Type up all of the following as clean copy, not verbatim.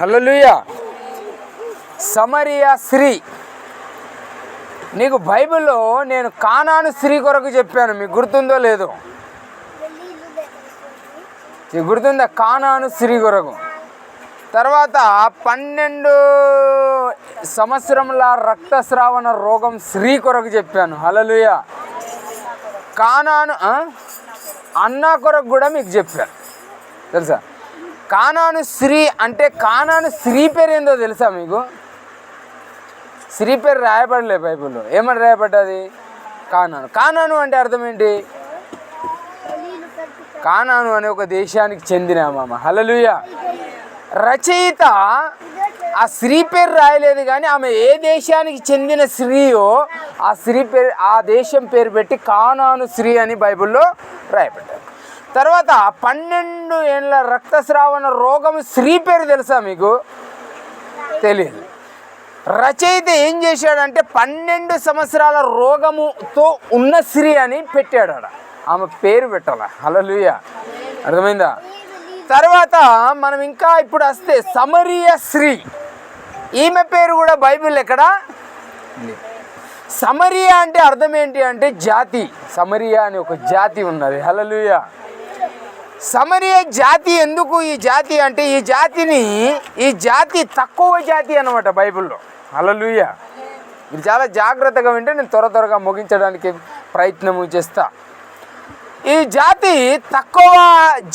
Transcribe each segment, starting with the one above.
హల్లెలూయా. Samaria స్త్రీ. నీకు బైబిల్లో నేను కానాను స్త్రీ కొరకు చెప్పాను, మీకు గుర్తుందో లేదో? మీకు గుర్తుందా? కానాను స్త్రీ కొరకు. తర్వాత 12 సంవత్సరముల రక్తస్రావణ రోగం స్త్రీ కొరకు చెప్పాను. హల్లెలూయా. కానాను అన్న కొరకు కూడా మీకు చెప్పాను, తెలుసా? కానాను స్త్రీ అంటే కానాను స్త్రీ పేరు ఏందో తెలుసా మీకు? స్త్రీ పేరు రాయబడలే బైబిల్లో. ఏమని రాయబడ్డది? కానాను. కానాను అంటే అర్థం ఏంటి? కానాను అనే ఒక దేశానికి చెందిన మామ. హల్లెలూయా. రచయిత ఆ స్త్రీ పేరు రాయలేదు, కానీ ఆమె ఏ దేశానికి చెందిన స్త్రీయో ఆ స్త్రీ పేరు, ఆ దేశం పేరు పెట్టి కానాను స్త్రీ అని బైబిల్లో రాయబడ్డారు. తర్వాత 12 ఏళ్ళ రక్తస్రావణ రోగం స్త్రీ పేరు తెలుసా మీకు? తెలియదు. రచయిత ఏం చేశాడంటే 12 సంవత్సరాల రోగముతో ఉన్న స్త్రీ అని పెట్టాడు. ఆమె పేరు పెట్టాల. హల్లెలూయా. అర్థమైందా? తర్వాత మనం ఇంకా ఇప్పుడు వస్తే సమరియా స్త్రీ. ఈమె పేరు కూడా బైబిల్ ఎక్కడ? సమరియా అంటే అర్థం ఏంటి అంటే జాతి. సమరియా అని ఒక జాతి ఉన్నది. హల్లెలూయా. సమరియా జాతి. ఎందుకు ఈ జాతి అంటే ఈ జాతి తక్కువ జాతి అన్నమాట బైబిల్లో. హల్లెలూయా. మీరు చాలా జాగ్రత్తగా వింటే నేను త్వరగా ముగించడానికి ప్రయత్నం చేస్తా. ఈ జాతి తక్కువ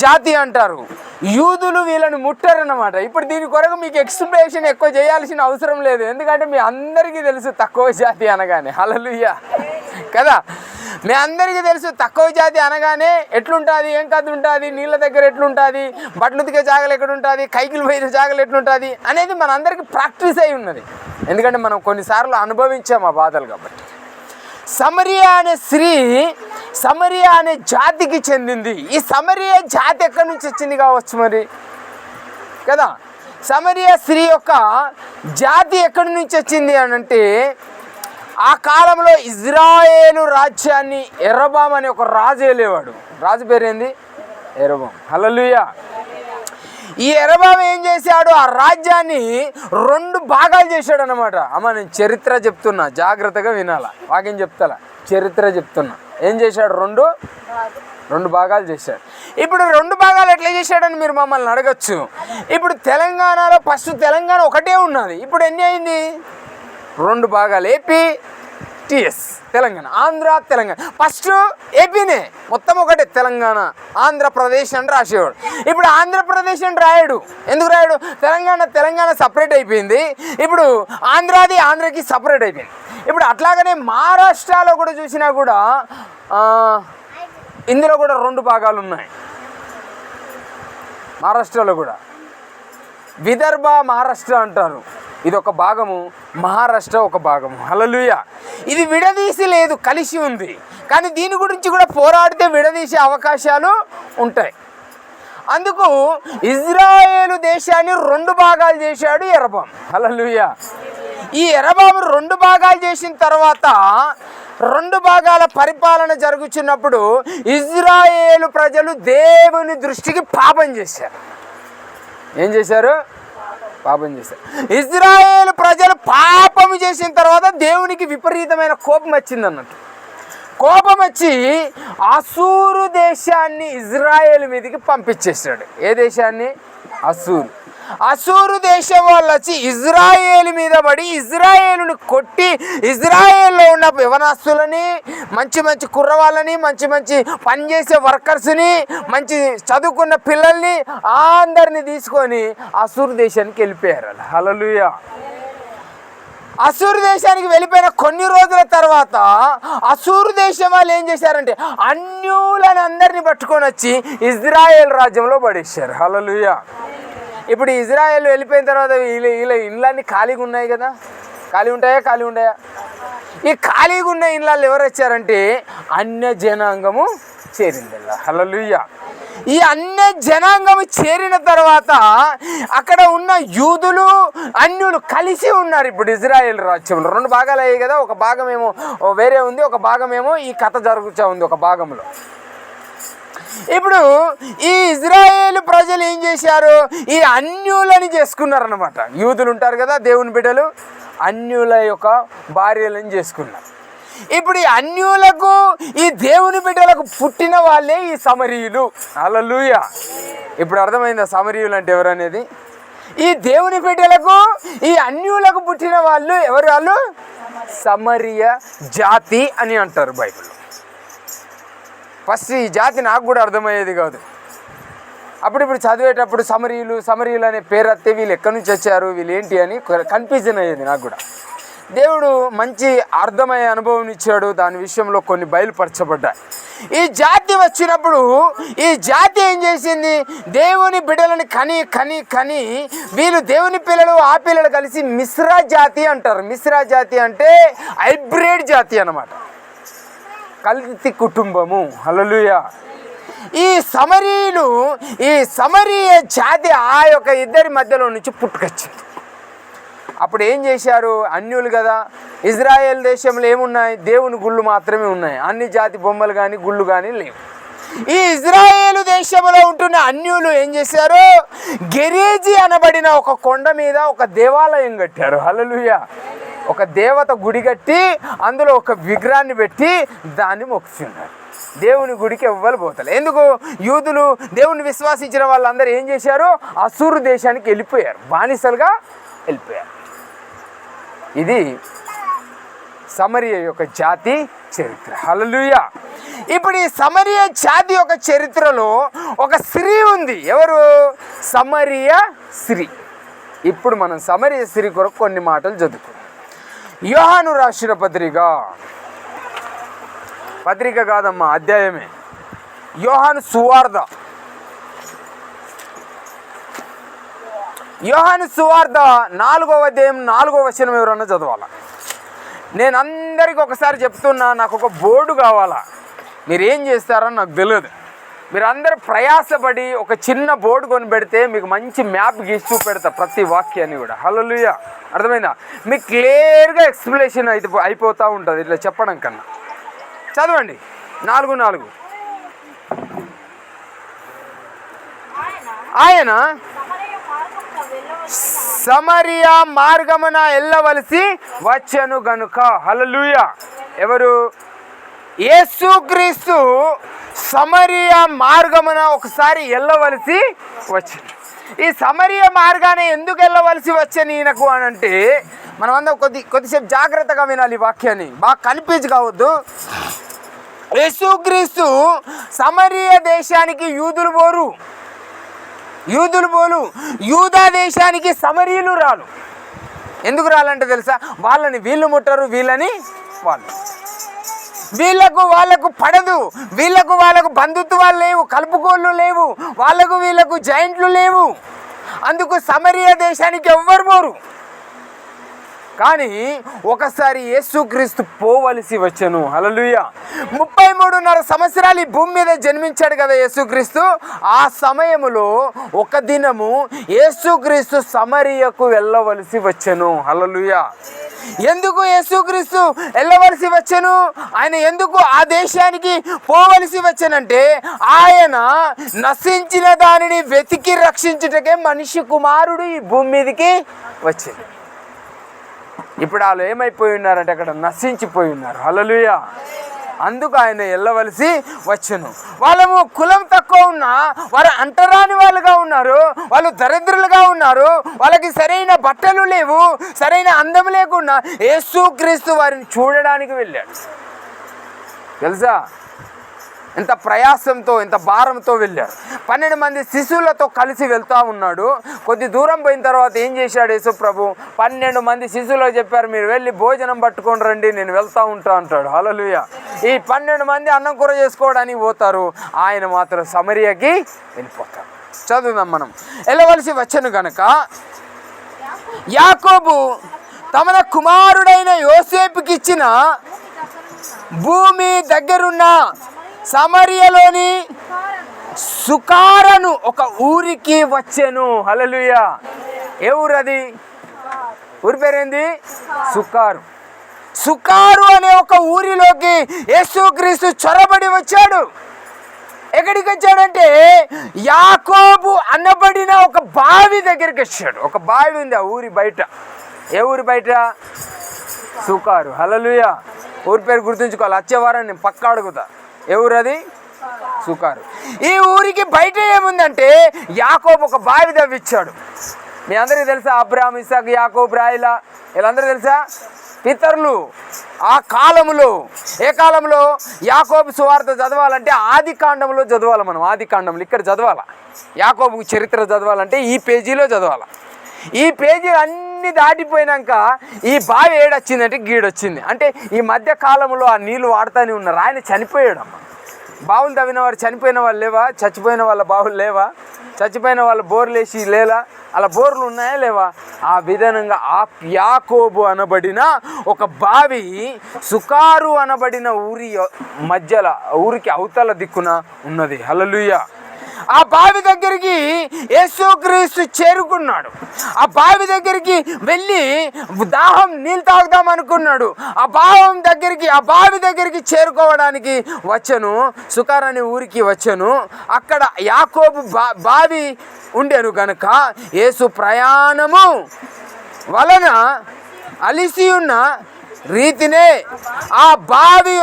జాతి అంటారు. యూదులు వీళ్ళని ముట్టారన్నమాట. ఇప్పుడు దీని కొరకు మీకు ఎక్స్ప్లెనేషన్ ఎక్కువ చేయాల్సిన అవసరం లేదు, ఎందుకంటే మీ అందరికీ తెలుసు తక్కువ జాతి అనగానే. హల్లెలూయా కదా. మీ అందరికీ తెలుసు తక్కువ జాతి అనగానే ఎట్లుంటుంది, ఏం కథ ఉంటుంది, నీళ్ళ దగ్గర ఎట్లుంటుంది, బట్టలు ఉతికే జాగలు ఎక్కడుంటుంది, కైకిలు పోయిన జాగలు ఎట్లుంటుంది అనేది మన అందరికీ ప్రాక్టీస్ అయి ఉన్నది, ఎందుకంటే మనం కొన్నిసార్లు అనుభవించాం ఆ బాధలు. కాబట్టి సమరియా అనే స్త్రీ సమరియా అనే జాతికి చెందింది. ఈ సమరియా జాతి ఎక్కడి నుంచి వచ్చింది కావచ్చు మరి కదా? సమరియా స్త్రీ యొక్క జాతి ఎక్కడి నుంచి వచ్చింది అని అంటే, ఆ కాలంలో ఇజ్రాయేలు రాజ్యాన్ని యెరోబాము అనే ఒక రాజు ఏలేవాడు. రాజు పేరేంది? యెరోబాము. హల్లెలూయా. ఈ యెరోబాము ఏం చేశాడు? ఆ రాజ్యాన్ని 2 భాగాలు చేశాడు అన్నమాట. అమ్మ నేను చరిత్ర చెప్తున్నా, జాగ్రత్తగా వినాలా. వాకేం చెప్తాలా, చరిత్ర చెప్తున్నా. ఏం చేశాడు? 2 భాగాలు చేశాడు. ఇప్పుడు 2 భాగాలు ఎట్లా చేశాడని మీరు మమ్మల్ని అడగచ్చు. ఇప్పుడు తెలంగాణలో ఫస్ట్ తెలంగాణ ఒకటే ఉన్నది, ఇప్పుడు ఎన్ని అయింది? 2 భాగాలు. AP TS Telangana, Andhra Telangana. First ఏపీనే, మొత్తం ఒకటే తెలంగాణ ఆంధ్రప్రదేశ్ అని రాసేవాడు. ఇప్పుడు ఆంధ్రప్రదేశ్ అని రాయడు. ఎందుకు రాయడు? తెలంగాణ సపరేట్ అయిపోయింది. ఇప్పుడు ఆంధ్రకి సపరేట్ అయిపోయింది. ఇప్పుడు అట్లాగనే మహారాష్ట్రలో కూడా చూసినా కూడా ఇందులో కూడా 2 భాగాలు ఉన్నాయి. మహారాష్ట్రలో కూడా విదర్భ మహారాష్ట్ర అంటారు. ఇది ఒక భాగము, మహారాష్ట్ర ఒక భాగము. హల్లెలూయా. ఇది విడదీసి లేదు, కలిసి ఉంది. కానీ దీని గురించి కూడా పోరాడితే విడదీసే అవకాశాలు ఉంటాయి. అందుకు ఇజ్రాయేలు దేశాన్ని 2 భాగాలు చేశాడు యెరోబాము. హల్లెలూయా. ఈ యెరోబాము 2 భాగాలు చేసిన తర్వాత 2 భాగాల పరిపాలన జరుగుతున్నప్పుడు ఇజ్రాయేలు ప్రజలు దేవుని దృష్టికి పాపం చేశారు. ఏం చేశారు? పాపం చేశారు. ఇజ్రాయేలు ప్రజలు పాపం చేసిన తర్వాత దేవునికి విపరీతమైన కోపం వచ్చింది అన్నట్టు. కోపం వచ్చి అసూరు దేశాన్ని ఇజ్రాయేలు మీదకి పంపించేశాడు. ఏ దేశాన్ని? అసూరు దేశం వాళ్ళు వచ్చి ఇజ్రాయేలు మీద పడి ఇజ్రాయేలుని కొట్టి, ఇజ్రాయేల్లో ఉన్న యవనస్తులని, మంచి కుర్రవాళ్ళని, మంచి పనిచేసే వర్కర్స్ని, మంచి చదువుకున్న పిల్లల్ని అందరినీ తీసుకొని అసూరు దేశానికి వెళ్ళిపోయారు. హల్లెలూయా. అసూరు దేశానికి వెళ్ళిపోయిన కొన్ని రోజుల తర్వాత అసూరు దేశం వాళ్ళు ఏం చేశారంటే అన్యులను అందరినీ పట్టుకొని వచ్చి ఇజ్రాయేల్ రాజ్యంలో పడేశారు. హల్లెలూయా. ఇప్పుడు ఇజ్రాయేల్ వెళ్ళిపోయిన తర్వాత వీళ్ళ ఇండ్లన్నీ ఖాళీగా ఉన్నాయి కదా. ఖాళీ ఉంటాయా? ఈ ఖాళీగా ఉన్న ఇండ్లలో ఎవరు వచ్చారంటే అన్య జనాంగము చేరింది. హల్లెలూయా. ఈ అన్య జనాంగము చేరిన తర్వాత అక్కడ ఉన్న యూదులు అన్యులు కలిసి ఉన్నారు. ఇప్పుడు ఇజ్రాయేల్ రాజ్యంలో 2 భాగాలు అయ్యాయి కదా. ఒక భాగం ఏమో వేరే ఉంది, ఒక భాగం ఏమో ఈ కథ జరుగుతూ ఉంది ఒక భాగంలో. ఇప్పుడు ఈ ఇజ్రాయేలు ప్రజలు ఏం చేశారు? ఈ అన్యులని చేసుకున్నారన్నమాట. యూదులు ఉంటారు కదా, దేవుని బిడ్డలు, అన్యుల యొక్క భార్యలను చేసుకున్నారు. ఇప్పుడు ఈ అన్యులకు, ఈ దేవుని బిడ్డలకు పుట్టిన వాళ్ళే ఈ సమరీయులు. హల్లెలూయా. ఇప్పుడు అర్థమైందా సమరీయులు అంటే ఎవరు అనేది? ఈ దేవుని బిడ్డలకు, ఈ అన్యులకు పుట్టిన వాళ్ళు ఎవరు? వాళ్ళు సమరియ జాతి అని అంటారు బైబిల్లో. ఫస్ట్ ఈ జాతి నాకు కూడా అర్థమయ్యేది కాదు. అప్పుడిప్పుడు చదివేటప్పుడు సమరీయులు అనే పేరు వస్తే వీళ్ళు ఎక్కడి నుంచి వచ్చారు, వీళ్ళు ఏంటి అని కన్ఫ్యూజన్ అయ్యేది నాకు కూడా. దేవుడు మంచి అర్థమయ్యే అనుభవం ఇచ్చాడు. దాని విషయంలో కొన్ని బయలుపరచబడ్డాయి. ఈ జాతి వచ్చినప్పుడు ఈ జాతి ఏం చేసింది? దేవుని బిడ్డలని కని కని కని వీళ్ళు దేవుని పిల్లలు, ఆ పిల్లలు కలిసి మిశ్రా జాతి అంటారు. మిశ్రా జాతి అంటే హైబ్రిడ్ జాతి అన్నమాట, కల్తీ కుటుంబము. హల్లెలూయా. ఈ సమరీయులు, ఈ సమరీయ జాతి ఆ యొక్క ఇద్దరి మధ్యలో నుంచి పుట్టుకొచ్చింది. అప్పుడు ఏం చేశారు? అన్యులు కదా, ఇజ్రాయెల్ దేశంలో ఏమున్నాయి? దేవుని గుళ్ళు మాత్రమే ఉన్నాయి. అన్ని జాతి బొమ్మలు కానీ గుళ్ళు కానీ లేవు. ఈ ఇజ్రాయేలు దేశంలో ఉంటున్న అన్యులు ఏం చేశారు? గెరేజీ అనబడిన ఒక కొండ మీద ఒక దేవాలయం కట్టారు. హల్లెలూయా. ఒక దేవత గుడి కట్టి అందులో ఒక విగ్రహాన్ని పెట్టి దాన్ని మొక్కుతున్నారు. దేవుని గుడికి ఎవ్వరు పోతారు. ఎందుకు? యూదులు, దేవుని విశ్వాసించిన వాళ్ళందరూ ఏం చేశారు? అసూరు దేశానికి వెళ్ళిపోయారు, బానిసలుగా వెళ్ళిపోయారు. ఇది సమరియ యొక్క జాతి చరిత్ర. హల్లెలూయా. ఇప్పుడు ఈ సమరియ జాతి యొక్క చరిత్రలో ఒక స్త్రీ ఉంది. ఎవరు? సమరియ స్త్రీ. ఇప్పుడు మనం సమరియ స్త్రీ కొరకు కొన్ని మాటలు చదువుకుందాం. యోహాను రాసిన పత్రిక కాదమ్మా, అధ్యాయమే. యోహాను సువార్త, యోహాను సువార్త 4వ అధ్యాయం 4వ వచనం ఎవరన్నా చదవాలా? నేను అందరికీ ఒకసారి చెప్తున్నా, నాకు ఒక బోర్డు కావాలా. మీరు ఏం చేస్తారని నాకు తెలియదు. మీరు అందరూ ప్రయాసపడి ఒక చిన్న బోర్డు కొని పెడితే మీకు మంచి మ్యాప్ గీసి చూపెడతా ప్రతి వాక్యాన్ని కూడా. హల్లెలూయా. అర్థమైందా? మీకు క్లియర్గా ఎక్స్ప్లెనేషన్ అయిపోతూ ఉంటుంది ఇట్లా చెప్పడం కన్నా. చదవండి 4:4. ఆయన సమరియా మార్గమున వెళ్ళవలసి వచ్చెను గనుక. హల్లెలూయా. ఎవరు? యేసుక్రీస్తు సమరియా మార్గమున ఒకసారి వెళ్ళవలసి వచ్చింది. ఈ సమరియా మార్గాన్ని ఎందుకు వెళ్ళవలసి వచ్చాను ఈయనకు అని అంటే, మనమందరం కొద్దిసేపు జాగ్రత్తగా వినాలి. ఈ వాక్యాన్ని బాగా కన్ఫ్యూజ్ కావద్దు. యేసుక్రీస్తు సమరియ దేశానికి యూదులు పోరు, యూదా దేశానికి సమరీయులు రాలు. ఎందుకు రాలంటే తెలుసా? వాళ్ళని వీళ్ళు ముట్టరు, వీళ్ళని వాళ్ళు. వాళ్ళకు పడదు. వాళ్ళకు బంధుత్వాలు లేవు, కలుపుకోళ్ళు లేవు, వీళ్ళకు జాయింట్లు లేవు. అందుకు సమరియ దేశానికి ఎవ్వరు పోరు. కానీ ఒకసారి యేసుక్రీస్తు పోవలసి వచ్చెను. హల్లెలూయా. 33.5 సంవత్సరాలు ఈ భూమి మీద జన్మించాడు కదా యేసుక్రీస్తు. ఆ సమయంలో ఒక దినము యేసుక్రీస్తు సమరియకు వెళ్ళవలసి వచ్చెను. హల్లెలూయా. ఎందుకు యేసుక్రీస్తు వెళ్ళవలసి వచ్చెను? ఆయన ఎందుకు ఆ దేశానికి పోవలసి వచ్చానంటే, ఆయన నశించిన దానిని వెతికి రక్షించుటకే మనిషి కుమారుడు ఈ భూమి మీదకి వచ్చింది. ఇప్పుడు వాళ్ళు ఏమైపోయి ఉన్నారంటే అక్కడ నశించిపోయి ఉన్నారు. హల్లెలూయా. అందుకు ఆయన వెళ్ళవలసి వచ్చెను. వాళ్ళము కులం తక్కువ ఉన్నా వారు అంటరాని వాళ్ళుగా ఉన్నారు, వాళ్ళు దరిద్రులుగా ఉన్నారు, వాళ్ళకి సరైన బట్టలు లేవు, సరైన అందం లేకుండా యేసుక్రీస్తు వారిని చూడడానికి వెళ్ళాడు. తెలుసా? ఎంత ప్రయాసంతో, ఎంత భారంతో వెళ్ళాడు. 12 మంది శిశువులతో కలిసి వెళ్తూ ఉన్నాడు. కొద్ది దూరం పోయిన తర్వాత ఏం చేశాడు యేసు ప్రభు? 12 మంది శిశువులకు చెప్పారు, మీరు వెళ్ళి భోజనం పట్టుకొని రండి, నేను వెళ్తూ ఉంటా అంటాడు. హల్లెలూయా. ఈ 12 మంది అన్నం కూర చేసుకోవడానికి పోతారు, ఆయన మాత్రం సమరియకి వెళ్ళిపోతారు. చదువుదాం మనం. వెళ్ళవలసి వచ్చను గనక యాకోబు తమ కుమారుడైన యోసేపుకి ఇచ్చిన భూమి దగ్గరున్న సమరియలోని సుకారను ఒక ఊరికి వచ్చెను. హల్లెలూయా. ఏ ఊరు అది? ఊరి పేరేంది? సుకారు అనే ఒక ఊరిలోకి యేసుక్రీస్తు చొరబడి వచ్చాడు. ఎక్కడికి వచ్చాడంటే యాకోబు అనబడిన ఒక బావి దగ్గరికి వచ్చాడు. ఒక బావి ఉంది ఆ ఊరి బయట. ఏ ఊరి బయట? సుకారు. హల్లెలూయా. ఊరి పేరు గుర్తుంచుకోవాలి. వచ్చే వారం నేను పక్కా అడుగుతా. ఏ ఊరు అది? సుకారు. ఈ ఊరికి బయట ఏముందంటే యాకోబు ఒక బావి తవ్విచ్చాడు. మీ అందరికీ తెలుసా? అబ్రాహాము, ఇస్సాకు, యాకోబు, రాయిలా వీళ్ళందరూ తెలుసా? పితరులు. ఆ కాలంలో, ఏ కాలంలో? యాకోబు సువార్త చదవాలంటే ఆది కాండంలో చదవాలి. మనం ఆది కాండంలో ఇక్కడ చదవాలి. యాకోబు చరిత్ర చదవాలంటే ఈ పేజీలో చదవాలి. ఈ పేజీ అన్ని దాటిపోయినాక ఈ బావి ఏడొచ్చిందంటే గీడొచ్చింది. అంటే ఈ మధ్య కాలంలో ఆ నీళ్ళు వాడుతూనే ఉన్నారు. ఆయన చనిపోయాడమ్మ. బావులు తవ్విన వారు చనిపోయిన వాళ్ళు లేవా? చచ్చిపోయిన వాళ్ళ బావులు లేవా? చచ్చిపోయిన వాళ్ళ బోర్లు వేసి లేలా? అలా బోర్లు ఉన్నాయా లేవా? ఆ విధానంగా ఆ యాకోబు అనబడిన ఒక బావి సుకారు అనబడిన ఊరి మధ్యలో, ఊరికి అవతల దిక్కున ఉన్నది. హల్లెలూయా. ఆ బావి దగ్గరికి యేసుక్రీస్తు చేరుకున్నాడు. ఆ బావి దగ్గరికి వెళ్ళి దాహం నీళ్ళు తాగుదాం అనుకున్నాడు. ఆ బావి దగ్గరికి చేరుకోవడానికి వచ్చాను. సుకార్ అనే ఊరికి వచ్చాను. అక్కడ యాకోబు బావి ఉండేను కనుక యేసు ప్రయాణము వలన అలిసి ఉన్న రీతినే ఆ బావి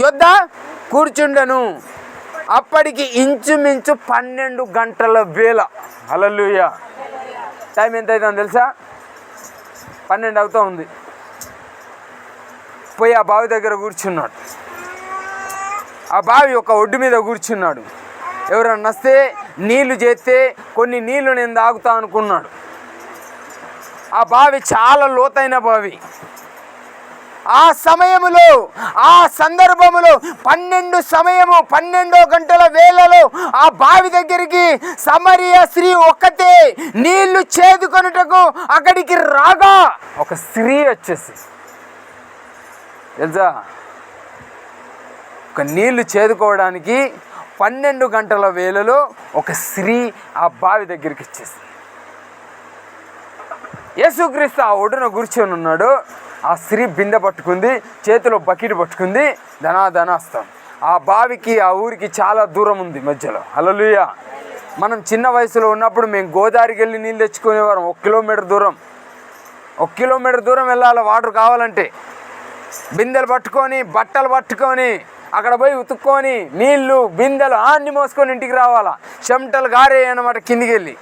యొద్ద కూర్చుండెను. అప్పటికి ఇంచుమించు 12 గంటల వేళ. హల్లెలూయా. టైం ఎంత అవుతుందో తెలుసా? 12 అవుతూ ఉంది. పోయి ఆ బావి దగ్గర కూర్చున్నాడు. ఆ బావి ఒక ఒడ్డు మీద కూర్చున్నాడు. ఎవరన్నా వస్తే నీళ్లు చేస్తే కొన్ని నీళ్లు నేను తాగుతా అనుకున్నాడు. ఆ బావి చాలా లోతైన బావి. ఆ సమయములో, ఆ సందర్భములో 12 గంటల వేళలో ఆ బావి దగ్గరికి సమరియ స్త్రీ ఒక్కతే నీళ్లు చేదుకొనుటకు అక్కడికి రాగా ఒక స్త్రీ వచ్చేసి, తెలుసా, ఒక నీళ్లు చేదుకోవడానికి 12 గంటల వేళలో ఒక స్త్రీ ఆ బావి దగ్గరికి వచ్చేసి, యేసుక్రీస్తు ఆ ఒడ్డున కూర్చొని ఉన్నాడు. ఆ స్త్రీ బిందె పట్టుకుంది, చేతిలో బకెట్ పట్టుకుంది, ధనాధనాస్తాం. ఆ బావికి ఆ ఊరికి చాలా దూరం ఉంది మధ్యలో. హల్లెలూయా. మనం చిన్న వయసులో ఉన్నప్పుడు మేము గోదావరికి వెళ్ళి నీళ్ళు తెచ్చుకునేవారం. 1 కిలోమీటర్ దూరం వెళ్ళాలి వాటర్ కావాలంటే. బిందెలు పట్టుకొని, బట్టలు పట్టుకొని, అక్కడ పోయి ఉతుక్కొని నీళ్ళు బిందెలు అన్ని మోసుకొని ఇంటికి రావాలా. చెమటలు గారే అన్నమాట కిందికి వెళ్ళి.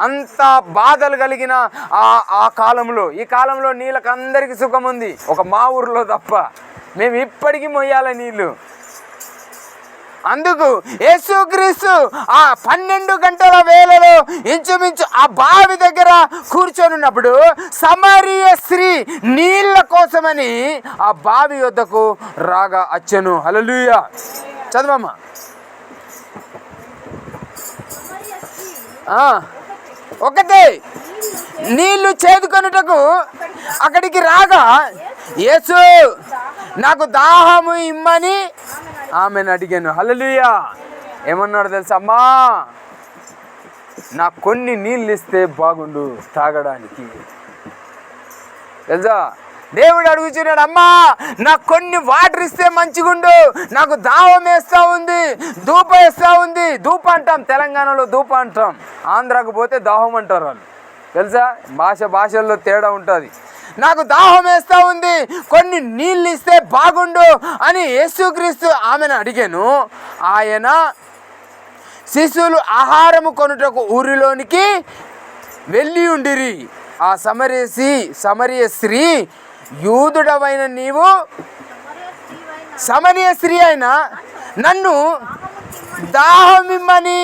అంత బాధలు కలిగిన ఆ కాలంలో, ఈ కాలంలో నీళ్ళకి అందరికీ సుఖం ఉంది, ఒక మా ఊరిలో తప్ప. మేము ఇప్పటికీ మొయ్యాలి నీళ్ళు. అందుకు యేసుక్రీస్తు ఆ 12 గంటల వేళలో ఇంచుమించు ఆ బావి దగ్గర కూర్చొని ఉన్నప్పుడు సమరియ స్త్రీ నీళ్ళ కోసమని ఆ బావి వద్దకు రాగా వచ్చెను. హల్లెలూయా. చదవమ్మా. ఒకటే నీళ్లు చేదుకొనుటకు అక్కడికి రాగా, యేసు నాకు దాహము ఇమ్మని ఆమెను అడిగాను. హల్లెలూయా. ఏమన్నాడు తెలుసా? అమ్మా, నాకు కొన్ని నీళ్ళు ఇస్తే బాగుండు తాగడానికి. తెలుసా, దేవుడు అడుగుతున్నాడు, అమ్మా నాకు కొన్ని వాటర్ ఇస్తే మంచిగుండు, నాకు దాహం వేస్తూ ఉంది, ధూప వేస్తూ ఉంది. ధూప అంటాం, తెలంగాణలో ధూప అంటాం, ఆంధ్రాకు పోతే దాహం అంటారు వాళ్ళు. తెలుసా, భాషల్లో తేడా ఉంటుంది. నాకు దాహం వేస్తూ ఉంది, కొన్ని నీళ్ళు ఇస్తే బాగుండు అని యేసుక్రీస్తు ఆమెను అడిగాను. ఆయన శిశువులు ఆహారము కొనుటకు ఊరిలోనికి వెళ్ళి ఉండిరి. ఆ సమరియ స్త్రీ, యూదుడవైన నీవు సమరియ స్త్రీ అయినా నన్ను దాహమిమ్మని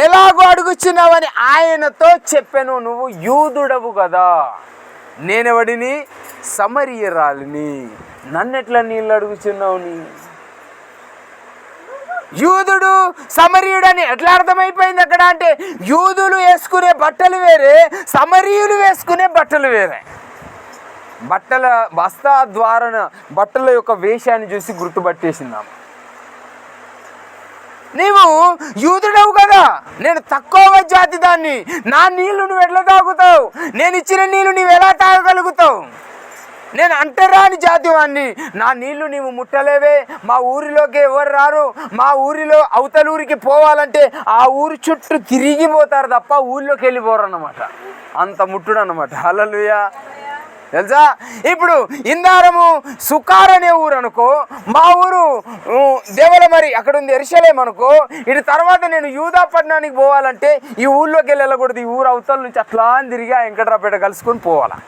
ఎలాగో అడుగుచున్నావని ఆయనతో చెప్పాను. నువ్వు యూదుడవు కదా, నేనెవడిని? సమరియరాలిని, నన్నెట్లా నీళ్ళు అడుగుచున్నావు? నీ యూదుడు సమరీయుడని ఎట్లా అర్థమైపోయింది అక్కడ అంటే, యూదులు వేసుకునే బట్టలు వేరే, సమరీయులు వేసుకునే బట్టలు వేరే. బట్టల వస్త్రధారణ, బట్టల యొక్క వేషాన్ని చూసి గుర్తుపట్టేసిందాం. నీవు యూదుడవు కదా, నేను తక్కువ జాతి దాన్ని, నా నీళ్లు నువ్వు ఎట్లా తాగుతావు? నేను ఇచ్చిన నీళ్ళు నువ్వు ఎలా తాగగలుగుతావు? నేను అంటరాని జాతి వాడిని, నా నీళ్లు నీవు ముట్టలేవే, మా ఊరిలోకి ఎవరు రారు, మా ఊరిలో అవతల ఊరికి పోవాలంటే ఆ ఊరి చుట్టూ తిరిగిపోతారు తప్ప ఊళ్ళోకి వెళ్ళిపోరు అన్నమాట. అంత ముట్టుడు అన్నమాట. హల్లెలూయా. తెలుసా? ఇప్పుడు ఇందారము సుకార్ అనే ఊరు అనుకో, మా ఊరు దేవలమరి అక్కడ ఉంది యెరూషలేము అనుకో, ఇటు తర్వాత నేను యూదా పట్టణానికి పోవాలంటే ఈ ఊళ్ళోకి వెళ్ళకూడదు, ఈ ఊరు అవతల నుంచి అట్లా తిరిగి ఆ వెంకట్రావుపేట కలుసుకొని పోవాలా.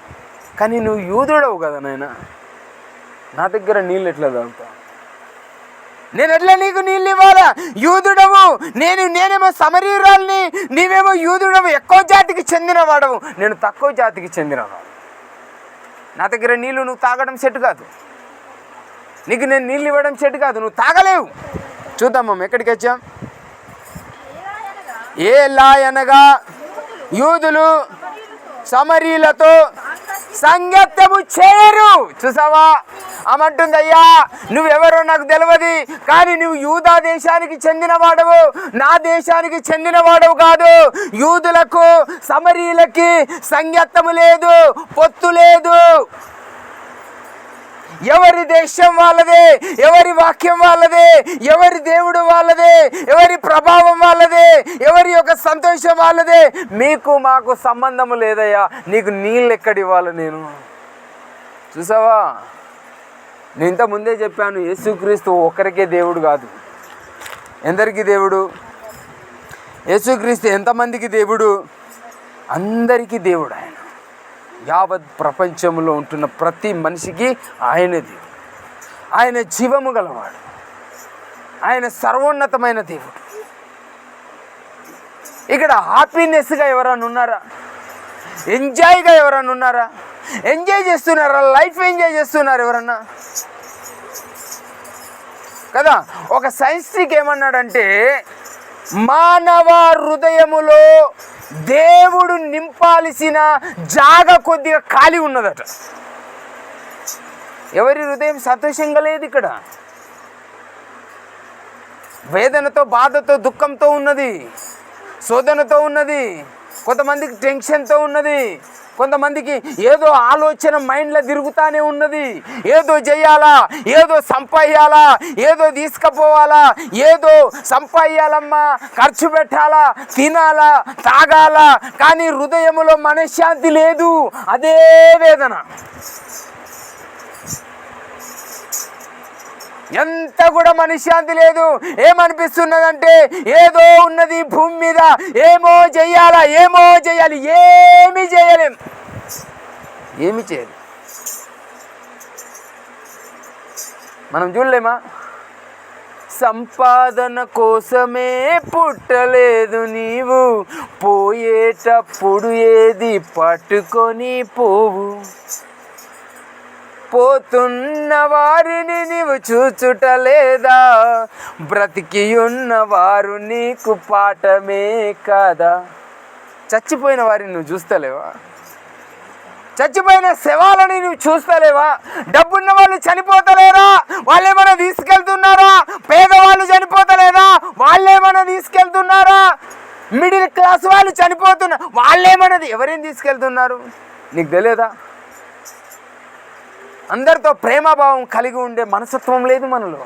కానీ నువ్వు యూదుడవు కదా నాయన, నా దగ్గర నీళ్ళు ఎట్లా తాగుతావు? నేను ఎట్లా నీకు నీళ్ళు ఇవ్వాలా? యూదుడవు, నేనేమో సమరీయురాల్ని, నీవేమో యూదుడవు, ఎక్కువ జాతికి చెందిన వాడవు, నేను తక్కువ జాతికి చెందినవాడు. నా దగ్గర నీళ్ళు నువ్వు తాగడం సెట్ కాదు, నీకు నేను నీళ్ళు ఇవ్వడం సెట్ కాదు, నువ్వు తాగలేవు. చూద్దాం ఎక్కడికి వచ్చాం. ఎలా అనగా యూదులు సమరీయులతో సంగత్యము చేయరు. చూసావా? అమంటుంది, అయ్యా నువ్వెవరో నాకు తెలియదు, కానీ నువ్వు యూదా దేశానికి చెందిన వాడవు, నా దేశానికి చెందిన వాడవు కాదు. యూదులకు సమరీయులకి సంగత్యము లేదు, పొత్తు లేదు. ఎవరి దేశం వాళ్ళదే, ఎవరి వాక్యం వాళ్ళదే, ఎవరి దేవుడు వాళ్ళదే, ఎవరి ప్రభావం వాళ్ళదే, ఎవరి యొక్క సంతోషం వాళ్ళదే. మీకు మాకు సంబంధం లేదయ్యా, నీకు నీళ్ళు ఎక్కడివ్వాలి నేను? చూసావా? నేను ఇంత ముందే చెప్పాను, యేసుక్రీస్తు ఒకరికే దేవుడు కాదు, ఎందరికీ దేవుడు. యేసుక్రీస్తు ఎంతమందికి దేవుడు? అందరికీ దేవుడు ఆయన. యావత్ ప్రపంచంలో ఉంటున్న ప్రతి మనిషికి ఆయనే దేవుడు. ఆయన జీవము గలవాడు, ఆయన సర్వోన్నతమైన దేవుడు. ఇక్కడ హ్యాపీనెస్గా ఎవరైనా ఉన్నారా? ఎంజాయ్గా ఎవరైనా ఉన్నారా? ఎంజాయ్ చేస్తున్నారా? లైఫ్ ఎంజాయ్ చేస్తున్నారు ఎవరన్నా? కదా. ఒక సైంటిస్ట్ ఏమన్నాడంటే, మానవ హృదయములో దేవుడు నింపాల్సిన జాగ కొద్దిగా ఖాళీ ఉన్నదట. ఎవరి హృదయం సంతోషంగా లేదు ఇక్కడ, వేదనతో, బాధతో, దుఃఖంతో ఉన్నది, శోధనతో ఉన్నది. కొంతమందికి టెన్షన్తో ఉన్నది, కొంతమందికి ఏదో ఆలోచన మైండ్లో తిరుగుతానే ఉన్నది. ఏదో చేయాలా, ఏదో సంపాదించాలా, ఏదో తీసుకుపోవాలా, ఏదో సంపాదించాలమ్మా, ఖర్చు పెట్టాలా, తినాలా, తాగాలా, కానీ హృదయంలో మనశ్శాంతి లేదు. అదే వేదన. ఎంత కూడా మనశ్శాంతి లేదు. ఏమనిపిస్తున్నదంటే ఏదో ఉన్నది భూమి మీద, ఏమో చెయ్యాలా, ఏమో చేయాలి, ఏమి చేయలేం, ఏమి చేయాలి. మనం చూడలేమా? సంపాదన కోసమే పుట్టలేదు నీవు, పోయేటప్పుడు ఏది పట్టుకొని పోవు, పోతున్న వారిని నీవు చూచుటలేదా, బ్రతికి ఉన్నవారు నీకు పాఠమే కాదా. చచ్చిపోయిన వారిని నువ్వు చూస్తలేవా? చచ్చిపోయిన శవాలని నువ్వు చూస్తలేవా? డబ్బున్న వాళ్ళు చనిపోతలేరా? వాళ్ళేమన్నా తీసుకెళ్తున్నారా? పేదవాళ్ళు చనిపోతలేదా? వాళ్ళేమన్నా తీసుకెళ్తున్నారా? మిడిల్ క్లాస్ వాళ్ళు చనిపోతున్నారు, వాళ్ళేమన్నది ఎవరేం తీసుకెళ్తున్నారు? నీకు తెలియదా? అందరితో ప్రేమభావం కలిగి ఉండే మనస్తత్వం లేదు మనలో.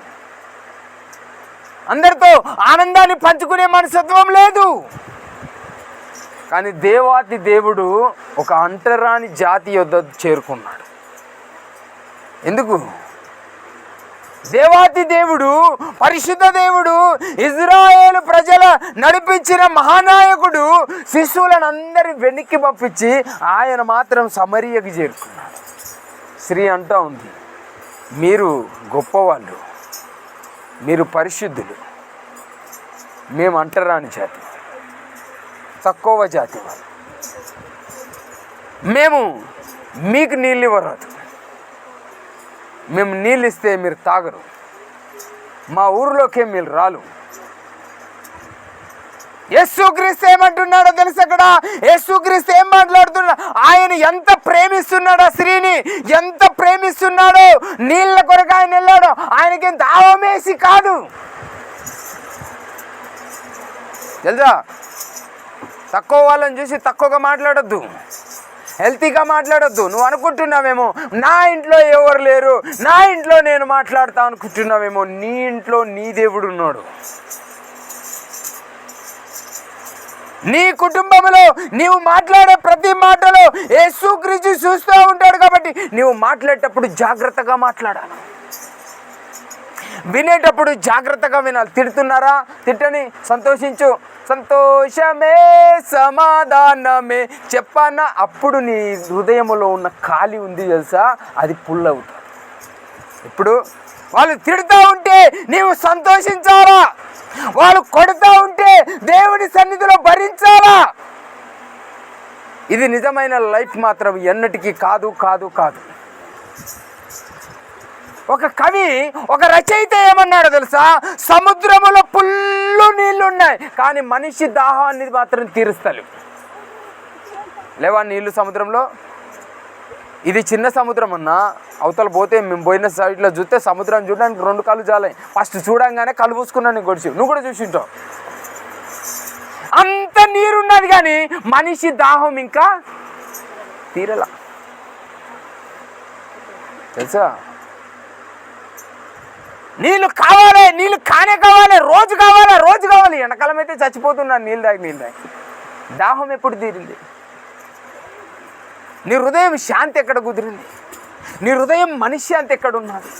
అందరితో ఆనందాన్ని పంచుకునే మనస్తత్వం లేదు. కానీ దేవాతి దేవుడు ఒక అంటరాని జాతి యొద్ద చేరుకున్నాడు. ఎందుకు? దేవాతి దేవుడు, పరిశుద్ధ దేవుడు, ఇజ్రాయేలు ప్రజల నడిపించిన మహానాయకుడు శిశువులను అందరి వెనక్కి పంపించి ఆయన మాత్రం సమరియకి చేరుకున్నాడు. స్త్రీ అంటూ ఉంది, మీరు గొప్పవాళ్ళు, మీరు పరిశుద్ధులు, మేము అంటరాని జాతి, తక్కువ జాతి వాళ్ళు, మేము మీకు నీళ్ళు ఇవ్వరాదు, మేము నీళ్ళు ఇస్తే మీరు తాగరు, మా ఊరిలోకే మీరు రాలు. యేసుక్రీస్తు ఏమంటున్నాడో తెలుసు అక్కడ? యేసుక్రీస్తు ఏం మాట్లాడుతున్నాడు? ఆయన ఎంత ప్రేమిస్తున్నాడు ఆ స్త్రీని, ఎంత ప్రేమిస్తున్నాడో. నీళ్ళ కొరకు ఆయన వెళ్ళాడు, ఆయనకి దావమేసి కాదు. తెలుసా? తక్కువ వాళ్ళని చూసి తక్కువగా మాట్లాడొద్దు. హెల్తీగా మాట్లాడొద్దు. నువ్వు అనుకుంటున్నావేమో నా ఇంట్లో ఎవరు లేరు, నా ఇంట్లో నేను మాట్లాడతా అనుకుంటున్నావేమో. నీ ఇంట్లో నీ దేవుడు ఉన్నాడు. నీ కుటుంబంలో నీవు మాట్లాడే ప్రతి మాటలో యేసుక్రీస్తు చూస్తూ ఉంటాడు. కాబట్టి నీవు మాట్లాడేటప్పుడు జాగ్రత్తగా మాట్లాడాలి, వినేటప్పుడు జాగ్రత్తగా వినాలి. తిడుతున్నారా, తిట్టని, సంతోషించు, సంతోషమే సమాధానమే చెప్పానా. అప్పుడు నీ హృదయంలో ఉన్న ఖాళీ ఉంది తెలుసా, అది ఫుల్ అవుతుంది. ఇప్పుడు వాళ్ళు తిడుతూ ఉంటే నీవు సంతోషించాలా, వాళ్ళు కొడుతూ ఉంటే దేవుడి సన్నిధిలో భరించాలా. ఇది నిజమైన లైఫ్ మాత్రం ఎన్నటికీ కాదు కాదు కాదు. ఒక కవి, ఒక రచయిత ఏమన్నాడో తెలుసా, సముద్రములో ఫుల్లు నీళ్లు ఉన్నాయి కానీ మనిషి దాహాన్ని మాత్రం తీరుస్తలేవు. లేవా నీళ్ళు సముద్రంలో? ఇది చిన్న సముద్రం అన్నా, అవతల పోతే మేము పోయిన సైడ్లో చూస్తే సముద్రం చూడడానికి 2 కాళ్ళు చాలాయి. ఫస్ట్ చూడంగానే కళ్ళు పూసుకున్నాను, నేను గడిచి, నువ్వు కూడా చూసింటావు. అంత నీరున్నది కానీ మనిషి దాహం ఇంకా తీరలా తెలుసా. నీళ్ళు కావాలి, నీళ్ళు కానే కావాలి, రోజు కావాలి, రోజు కావాలి. ఎండాకాలం అయితే చచ్చిపోతున్నాను నీళ్ళు తాగి. దాహం ఎప్పుడు తీరింది? నీ హృదయం శాంతి ఎక్కడ కుదిరింది? నీ హృదయం మనశ్శాంతి ఎక్కడ ఉన్నది?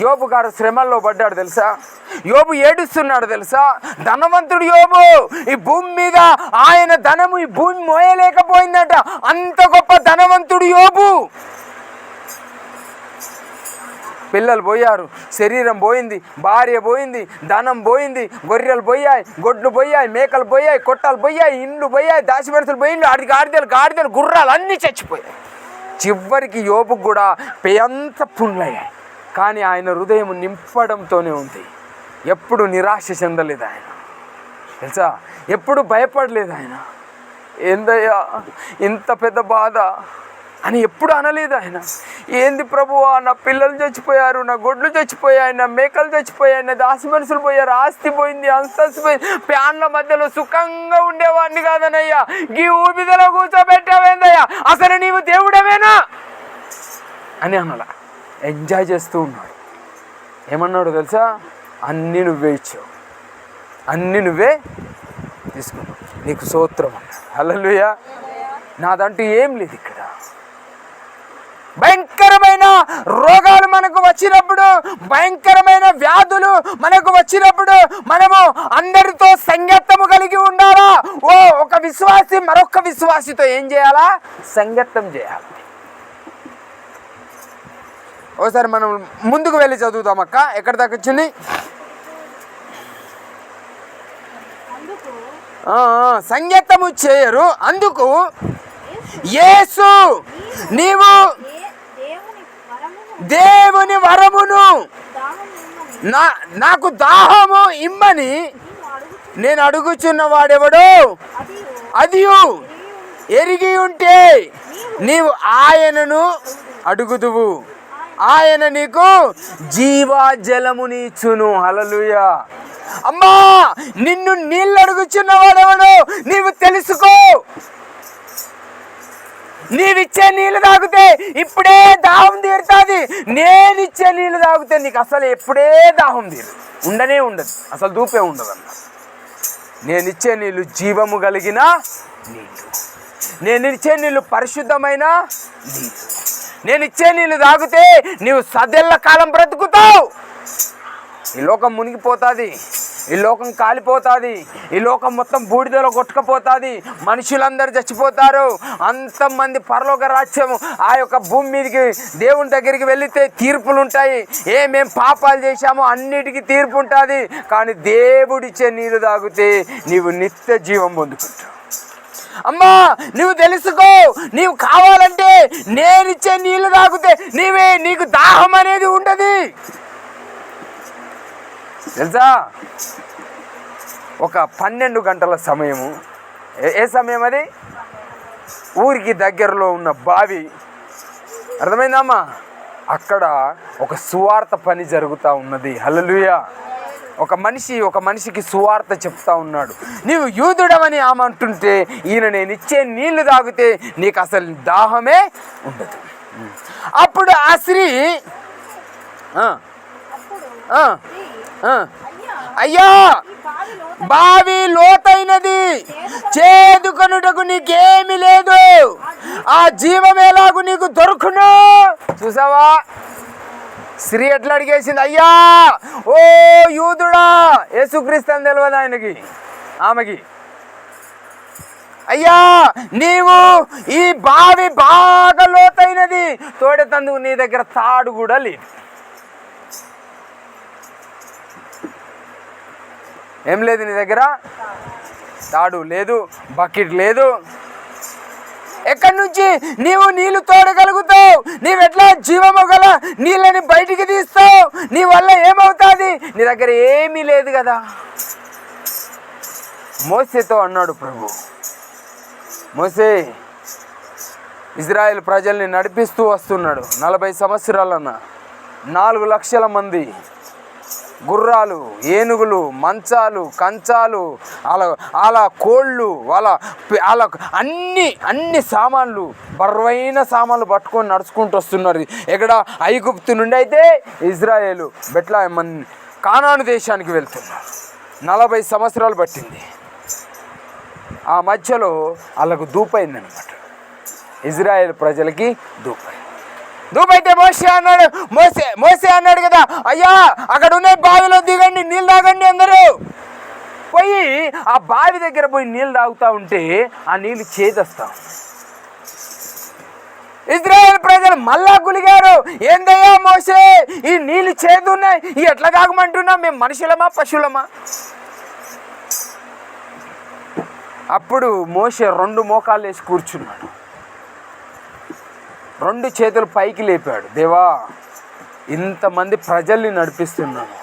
యోబు గారు శ్రమల్లో పడ్డాడు తెలుసా, యోబు ఏడుస్తున్నాడు తెలుసా. ధనవంతుడు యోబు, ఈ భూమి మీద ఆయన ధనము ఈ భూమి మోయలేకపోయిందట. అంత గొప్ప ధనవంతుడు యోబు. పిల్లలు పోయారు, శరీరం పోయింది, భార్య పోయింది, ధనం పోయింది, గొర్రెలు పోయాయి, గొడ్లు పోయాయి, మేకలు పోయాయి, కొట్టాలు పోయాయి, ఇండ్లు పోయాయి, దాచిపెడుతులు పోయింది, ఆడికి గాడిదలు గుర్రాలు అన్నీ చచ్చిపోయాయి. చివరికి యోబుకు కూడా పెయంత పుండ్లయ్యాయి. కానీ ఆయన హృదయం నింపడంతోనే ఉంది. ఎప్పుడు నిరాశ చెందలేదు ఆయన తెలుసా, ఎప్పుడు భయపడలేదు ఆయన. ఏందయ్యా ఇంత పెద్ద బాధ అని ఎప్పుడు అనలేదు ఆయన. ఏంది ప్రభువా, నా పిల్లలు చచ్చిపోయారు, నా గొడ్లు చచ్చిపోయాయి, నా మేకలు చచ్చిపోయాయి, నా దాసి మనుషులు పోయారు, ఆస్తి పోయింది, అంతస్తు పోయింది, ప్యాన్ల మధ్యలో సుఖంగా ఉండేవాడిని కాదనయ్యా, ఈ ఊబిదలో కూర్చోబెట్టావేందయ్యా, అసలు నీవు దేవుడవేనా అని అనాల. ఎంజాయ్ చేస్తూ ఉన్నాడు. ఏమన్నాడు తెలుసా, అన్నీ నువ్వే ఇచ్చావు, అన్నీ నువ్వే తీసుకున్నావు, నీకు స్తోత్రం అన్నాడు. హల్లెలూయా. నాదంటూ ఏం లేదు ఇక్కడ. భయంకరమైన రోగాలు మనకు వచ్చినప్పుడు, భయంకరమైన వ్యాధులు మనకు వచ్చినప్పుడు మనము అందరితో సంగత్తము కలిగి ఉండాలా. ఒక విశ్వాసి మరొక విశ్వాసితో ఏం చేయాలా? సంగత్తం చేయాలి. ఒకసారి మనం ముందుకు వెళ్ళి చదువుతాం అక్క. ఎక్కడి దాకా వచ్చింది? సంగత్తము చేయరు, అందుకు యేసు నీవు దేవుని వరమును నాకు దాహము ఇమ్మని నేను అడుగుచున్న వాడెవడో అది ఎరిగి ఉంటే నీవు ఆయనను అడుగుదువు, ఆయన నీకు జీవజలమునిచ్చును. హల్లెలూయా. అమ్మా, నిన్ను నీళ్ళు అడుగుచున్న వాడెవడో నీవు తెలుసుకో. నీవిచ్చే నీళ్ళు తాగితే ఇప్పుడే దాహం తీరుతుంది. నేనిచ్చే నీళ్ళు తాగితే నీకు అసలు ఎప్పుడే దాహం తీరు ఉండనే ఉండదు, అసలు దూపే ఉండదు అన్న. నేనిచ్చే నీళ్ళు జీవము కలిగిన నీళ్ళు, నేనిచ్చే నీళ్ళు పరిశుద్ధమైన నీళ్ళు. నేనిచ్చే నీళ్ళు తాగితే నీవు సదెళ్ళ కాలం బ్రతుకుతావు. ఈ లోకం మునిగిపోతుంది, ఈ లోకం కాలిపోతుంది, ఈ లోకం మొత్తం బూడిదలో కొట్టుకుపోతుంది, మనుషులందరూ చచ్చిపోతారు. అంతమంది పరలోక రాజ్యము ఆ యొక్క భూమి మీదకి దేవుని దగ్గరికి వెళితే తీర్పులు ఉంటాయి. మేము పాపాలు చేశామో అన్నిటికీ తీర్పు ఉంటుంది. కానీ దేవుడిచ్చే నీళ్ళు తాగితే నీవు నిత్య జీవం పొందుకుంటావు. అమ్మా, నువ్వు తెలుసుకో, నీవు కావాలంటే నేనిచ్చే నీళ్ళు తాగితే నీకు దాహం అనేది ఉండదు తెలుసా. ఒక 12 గంటల సమయము, ఏ సమయం అది? ఊరికి దగ్గరలో ఉన్న బావి, అర్థమైందమ్మా, అక్కడ ఒక సువార్త పని జరుగుతూ ఉన్నది. హల్లెలూయా. ఒక మనిషికి సువార్త చెప్తా ఉన్నాడు. నీవు యూదుడవని ఆమె అంటుంటే, ఈయన నేను ఇచ్చే నీళ్లు తాగితే నీకు అసలు దాహమే ఉండదు. అప్పుడు ఆ స్త్రీ అయ్యా బావి లోతైనది, చేదుకొనుటకు నీకేమి లేదు, ఆ జీవం ఎలాగు నీకు దొరుకును. చూసావా స్త్రీ ఎట్లా అడిగేసింది, అయ్యా ఓ యూదుడా, యేసుక్రీస్తు అని తెలియదు ఆయనకి ఆమెకి. అయ్యా నీవు ఈ బావి బాగా లోతైనది, తోడేతందుకు నీ దగ్గర తాడు కూడా లేదు. ఏం లేదు నీ దగ్గర, తాడు లేదు, బకెట్ లేదు. ఎక్కడి నుంచి నీవు నీళ్లు తోడగలుగుతావు? నీవెట్లా జీవము గల నీళ్ళని బయటికి తీస్తావు? నీ వల్ల ఏమవుతుంది? నీ దగ్గర ఏమీ లేదు కదా. మోసేతో అన్నాడు ప్రభు, మోసే ఇజ్రాయెల్ ప్రజల్ని నడిపిస్తూ వస్తున్నాడు. 40 సంవత్సరాలన్న 4 లక్షల మంది, గుర్రాలు, ఏనుగులు, మంచాలు, కంచాలు, అలా కోళ్ళు, వాళ్ళ అన్ని సామాన్లు, బరువైన సామాన్లు పట్టుకొని నడుచుకుంటూ వస్తున్నారు. ఎక్కడ ఐగుప్తు నుండి అయితే ఇజ్రాయేలు బెత్లెహేమ్ కానాను దేశానికి వెళ్తున్నారు. 40 సంవత్సరాలు పట్టింది. ఆ మధ్యలో వాళ్ళకు దూపైందనమాట, ఇజ్రాయేల్ ప్రజలకి దూపైతే మోసే అన్నాడు కదా, అయ్యా అక్కడ ఉన్న బావిలో దిగండి, నీళ్ళు తాగండి. అందరూ పోయి ఆ బావి దగ్గర పోయి నీళ్ళు తాగుతూ ఉంటే ఆ నీళ్ళు చేదొస్తా. ఇజ్రాయేల్ ప్రజలు మళ్ళా గులిగారు, ఏందయ్యా మోసే ఈ నీళ్ళు చేదున్నాయి, ఇవి ఎట్లా తాగమంటున్నా, మేము మనుషులమా పశువులమా? అప్పుడు మోసే 2 మోకాళ్ళు వేసి కూర్చున్నాడు, 2 చేతులు పైకి లేపాడు. దేవా, ఇంతమంది ప్రజల్ని నడిపిస్తున్నాను,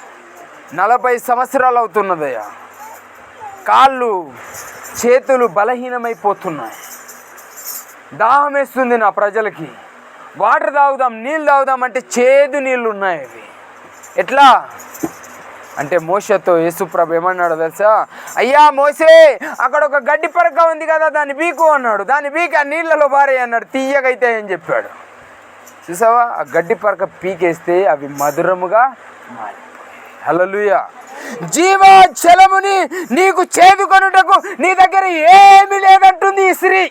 40 సంవత్సరాలు అవుతున్నదయ్యా, కాళ్ళు చేతులు బలహీనమైపోతున్నాయి, దాహం వేస్తుంది నా ప్రజలకి, వాటర్ తాగుదాం, నీళ్ళు తాగుదాం అంటే చేదు నీళ్ళు ఉన్నాయి. అవి ఎట్లా అంటే మోషతో యేసుప్రభు ఏమన్నాడు తెలుసా, అయ్యా మోసే అక్కడ ఒక గడ్డి పరక ఉంది కదా, దాన్ని బీకు అన్నాడు. దాన్ని బీకి ఆ నీళ్ళలో బారే అన్నాడు, తీయగైతే అని చెప్పాడు. చూసావా, ఆ గడ్డి పరక పీకేస్తే అవి మధురముగా మారిపోయాయి. హల్లెలూయా. జీవజలముని నీకు చేదుకొనుటకు నీ దగ్గర ఏమీ లేదంటుంది ఈ స్త్రీ.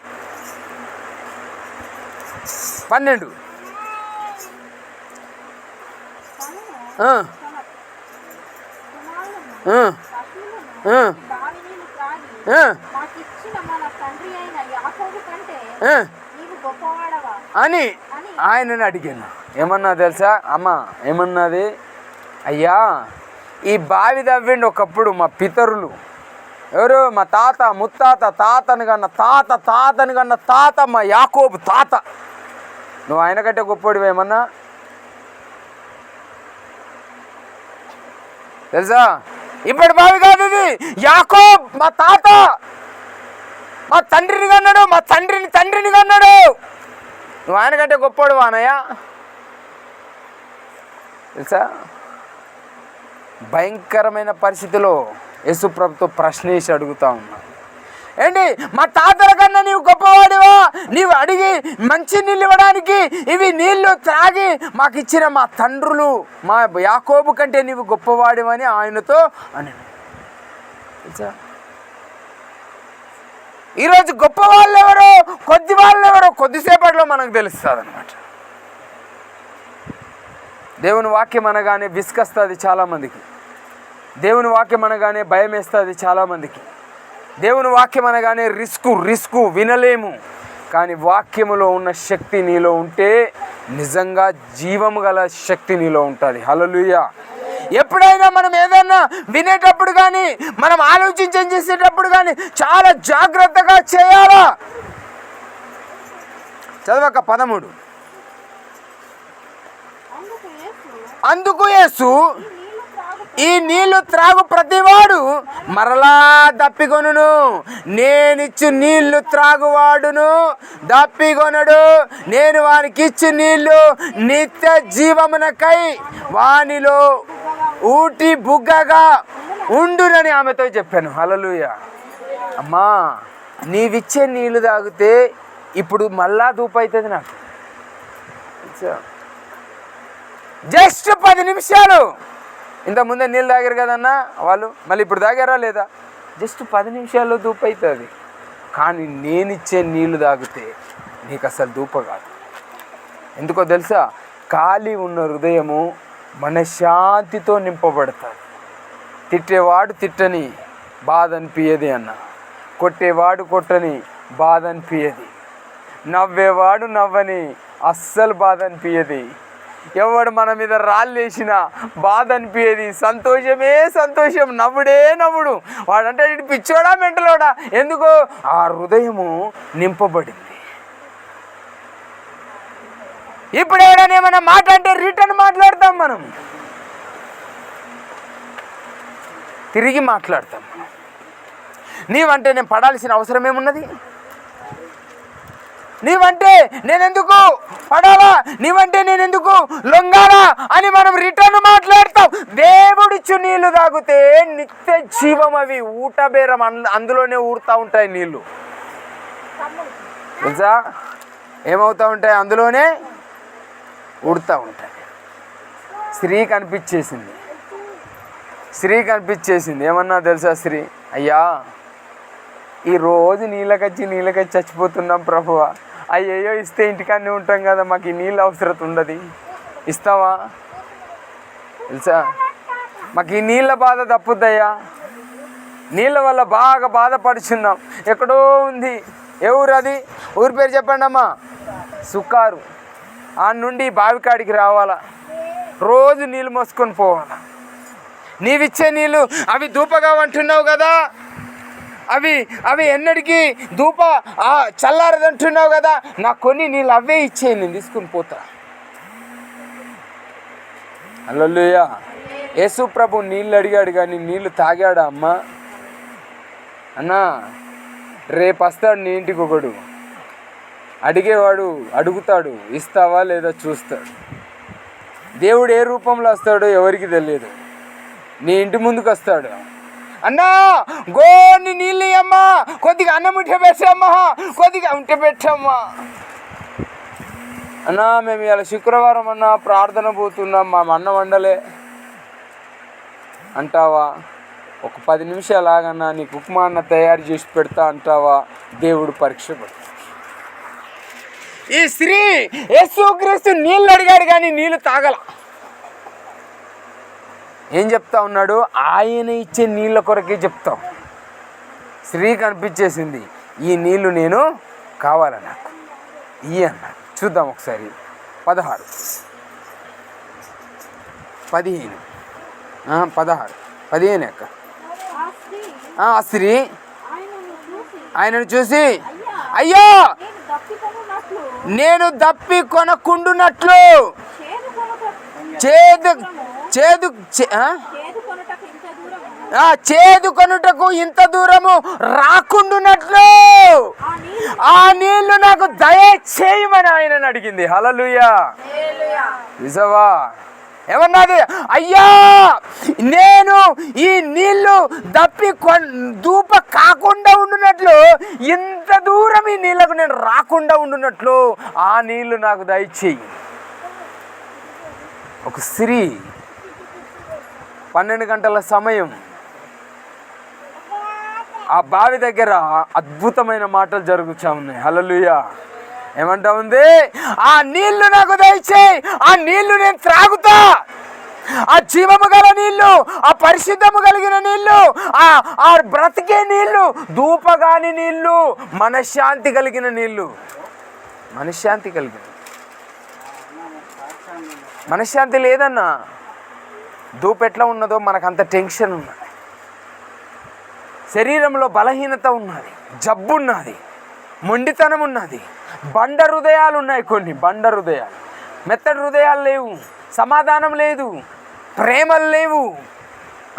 12 అని ఆయనని అడిగాను. ఏమన్నా తెలుసా అమ్మ, ఏమన్నది, అయ్యా ఈ బావి తవ్విండి ఒకప్పుడు మా పితరులు, ఎవరు మా తాత ముత్తాత తాతని కన్నా తాతని కన్నా తాత మా యాకోబు తాత. నువ్వు ఆయన కంటే గొప్పడివి ఏమన్నా తెలుసా? ఇప్పటి బావి కాదు ఇది, యాకోబ్ మా తాత మా తండ్రిని కన్నాడు, మా తండ్రిని కన్నాడు. నువ్వు ఆయన కంటే గొప్పడు వానయ్య తెలుసా? భయంకరమైన పరిస్థితిలో యేసుప్రభుతో ప్రశ్న వేసి అడుగుతా ఉన్నా, ఏంటి మా తాతల కన్నా నీవు గొప్పవాడివా? నీవు అడిగి మంచి నీళ్ళు ఇవ్వడానికి ఇవి నీళ్లు త్రాగి మాకు ఇచ్చిన మా తండ్రులు మా యాకోబు కంటే నీవు గొప్పవాడివని ఆయనతో అని. ఈరోజు గొప్ప వాళ్ళు ఎవరో కొద్ది వాళ్ళు ఎవరో కొద్దిసేపట్లో మనకు తెలుస్తుంది అన్నమాట. దేవుని వాక్యం అనగానే విసుకొస్తుంది చాలామందికి, దేవుని వాక్యం అనగానే భయం వేస్తుంది చాలామందికి, దేవుని వాక్యం అనగానే రిస్కు వినలేము. కానీ వాక్యములో ఉన్న శక్తి నీలో ఉంటే నిజంగా జీవము గల శక్తి నీలో ఉంటుంది. హల్లెలూయా. ఎప్పుడైనా మనం ఏదైనా వినేటప్పుడు కానీ మనం చేసేటప్పుడు కానీ చాలా జాగ్రత్తగా చేయాలా. చదవక 13. అందుకు యేసు, ఈ నీళ్లు త్రాగు ప్రతివాడు మరలా దప్పికొనును, నేనిచ్చు నీళ్లు త్రాగువాడును దప్పికొనడు, నేను వానికి ఇచ్చు నీళ్లు నిత్య జీవమునకై వానిలో ఊటి బుగ్గగా ఉండునని ఆమెతో చెప్పాను. హల్లెలూయా. అమ్మా, నీవిచ్చే నీళ్ళు తాగితే ఇప్పుడు మళ్ళా ధూప అవుతుంది నాకు. జస్ట్ 10 నిమిషాలు. ఇంతకుముందే నీళ్ళు తాగారు కదన్నా వాళ్ళు, మళ్ళీ ఇప్పుడు తాగారా లేదా? జస్ట్ 10 నిమిషాల్లో ధూప అవుతుంది. కానీ నేనిచ్చే నీళ్ళు తాగితే నీకు అసలు ధూప కాదు. ఎందుకో తెలుసా? ఖాళీ ఉన్న హృదయము మనశ్శాంతితో నింపబడతాడు. తిట్టేవాడు తిట్టని బాధ అనిపించదు అన్న, కొట్టేవాడు కొట్టని బాధ అనిపించదు, నవ్వేవాడు నవ్వని అస్సలు బాధ అనిపించదు, ఎవడు మన మీద రాళ్ళు వేసినా బాధ అనిపించదు. సంతోషమే సంతోషం, నవ్వుడే నవ్వుడు. వాడంటే ఇటు పిచ్చోడా మెంటలోడా? ఎందుకో ఆ హృదయము నింపబడింది. ఇప్పుడు ఎవడైనా ఏమైనా మాట అంటే రిటర్న్ మాట్లాడతాం, మనం తిరిగి మాట్లాడతాం. నీవంటే నేను పడాల్సిన అవసరం ఏమున్నది? నీవంటే నేనెందుకు పడాలా, నీవంటే నేనెందుకు లొంగాలా అని మనం రిటర్న్ మాట్లాడతాం. దేవుడిచ్చు నీళ్లు తాగితే నిత్య జీవం, అవి ఊటబేరం, అందులోనే ఊరుతూ ఉంటాయి నీళ్ళు. తెలుసా? ఏమవుతూ ఉంటాయి? అందులోనే ఊడుతూ ఉంటాయి. స్త్రీ కనిపించేసింది. ఏమన్నా తెలుసా? స్త్రీ, అయ్యా ఈరోజు నీళ్ళకచ్చి చచ్చిపోతున్నాం ప్రభువా, అయ్యయ్యో ఇస్తే ఇంటికాడనే ఉంటాం కదా, మాకు ఈ నీళ్ళు అవసరం ఉండదు, ఇస్తావా? తెలుసా? మాకు ఈ నీళ్ళ బాధ తప్పుద్దయ్యా, నీళ్ళ వల్ల బాగా బాధపడుచున్నాం. ఎక్కడో ఉంది. ఏ ఊరు అది? ఊరి పేరు చెప్పండి అమ్మా. సుకారు. ఆ నుండి బావికాడికి రావాలా, రోజు నీళ్ళు మోసుకొని పోవాలా. నీవిచ్చే నీళ్ళు అవి ధూపగా అంటున్నావు కదా, అవి ఎన్నటికీ ధూప చల్లారదంటున్నావు కదా, నాకు కొన్ని నీళ్ళు అవే ఇచ్చే, నేను తీసుకుని పోతా. హల్లెలూయా. యేసు ప్రభు నీళ్ళు అడిగాడు కానీ నీళ్ళు తాగాడా అమ్మా? అన్నా, రేపు వస్తాడు నీ ఇంటికి ఒకడు, అడిగేవాడు అడుగుతాడు, ఇస్తావా లేదా చూస్తాడు. దేవుడు ఏ రూపంలో వస్తాడో ఎవరికి తెలియదు. నీ ఇంటి ముందుకు వస్తాడు, అన్నా గోని నీళ్ళు అమ్మా, కొద్దిగా అన్నం ఉంటే పెట్టమ్మా, కొద్దిగా ఉంటే పెట్టమ్మా. అన్నా మేము ఇలా శుక్రవారం అన్నా ప్రార్థన పోతున్నాం, మా అన్నం వండలే అంటావా? ఒక 10 నిమిషాలు ఆగన్నా, నీకు ఉప్మా అన్న తయారు చేసి పెడతా అంటావా? దేవుడు పరీక్ష పెడతాడు. ఈ స్త్రీ యేసుక్రీస్తు నీళ్ళు అడిగాడు కానీ నీళ్ళు తాగల. ఏం చెప్తా ఉన్నాడు? ఆయన ఇచ్చే నీళ్ళ కొరకే చెప్తాం. స్త్రీ కనిపించేసింది, ఈ నీళ్ళు నేను కావాల, నాకు ఇయ్యి అన్నాడు. చూద్దాం ఒకసారి. 16, 15, 16, 15 అక్క. ఆ స్త్రీ ఆయనను చూసి, అయ్యో నేను దప్పి కొనకుండునట్లు చేదు కొనుటకు ఇంత దూరము రాకుండునట్లు ఆ నీళ్లు నాకు దయచేయమని ఆయనను అడిగింది. హల్లెలూయా. నిజమా? ఏమన్నది? అయ్యా నేను ఈ నీళ్లు దప్పి ధూప కాకుండా ఉండునట్లు, ఇంత దూరం ఈ నీళ్లకు నేను రాకుండా ఉండునట్లు ఆ నీళ్లు నాకు దయచేయి. ఒక స్త్రీ 12 గంటల సమయం ఆ బావి దగ్గర అద్భుతమైన మాటలు జరుగుతూ ఉన్నాయి. హల్లెలూయా. ఏమంటా ఉంది? ఆ నీళ్లు నాకు దయచేయి, ఆ నీళ్లు నేను త్రాగుతా. ఆ జీవము గల నీళ్లు, ఆ పరిశుద్ధము కలిగిన నీళ్లు, ఆ బ్రతికే నీళ్లు, ధూపగాని నీళ్లు, మనశ్శాంతి కలిగిన నీళ్లు. మనశ్శాంతి లేదన్నా. ధూప ఎట్లా ఉన్నదో మనకంత టెన్షన్ ఉన్నది, శరీరంలో బలహీనత ఉన్నది, జబ్బు ఉన్నది, మొండితనం ఉన్నది, బండ హృదయాలు ఉన్నాయి. కొన్ని బండ హృదయాలు, మెత్తడి హృదయాలు లేవు, సమాధానం లేదు, ప్రేమలు లేవు,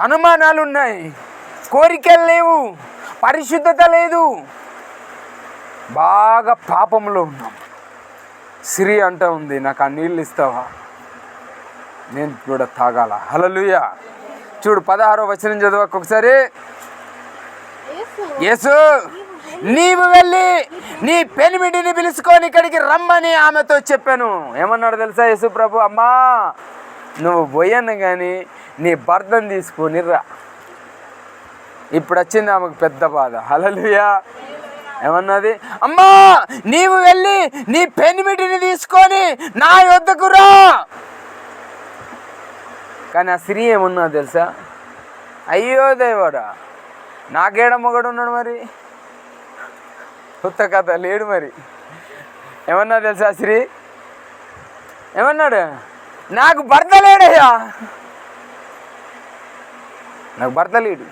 అనుమానాలు ఉన్నాయి, కోరికలు లేవు, పరిశుద్ధత లేదు, బాగా పాపంలో ఉన్నాం. స్త్రీ అంటా ఉంది, నాకు ఆ నీళ్ళు ఇస్తావా? నేను కూడా తాగాల. హల్లెలూయా. చూడు 16వ వచనం చదవకు ఒకసారి. యేసు నీవు వెళ్ళి నీ పెనిమిటిని పిలుచుకొని ఇక్కడికి రమ్మని ఆమెతో చెప్పాను. ఏమన్నాడు తెలుసా యేసు ప్రభు? అమ్మా నువ్వు పోయాను కానీ నీ భర్తను తీసుకొని రా. ఇప్పుడు వచ్చింది ఆమెకు పెద్ద బాధ. హల్లెలూయా. ఏమన్నది? అమ్మా నీవు వెళ్ళి నీ పెనిమిటిని తీసుకొని నా యొద్దకు రా. కానీ ఆ స్త్రీ ఏమన్నా తెలుసా? అయ్యో దేవుడా, నాకేడ మొగడు ఉన్నాడు మరి, కొత్త కథ లేడు మరి. ఏమన్నా తెలుసా స్త్రీ? ఏమన్నాడు? నాకు భర్త లేడయ్యా, నాకు భర్త లేడు,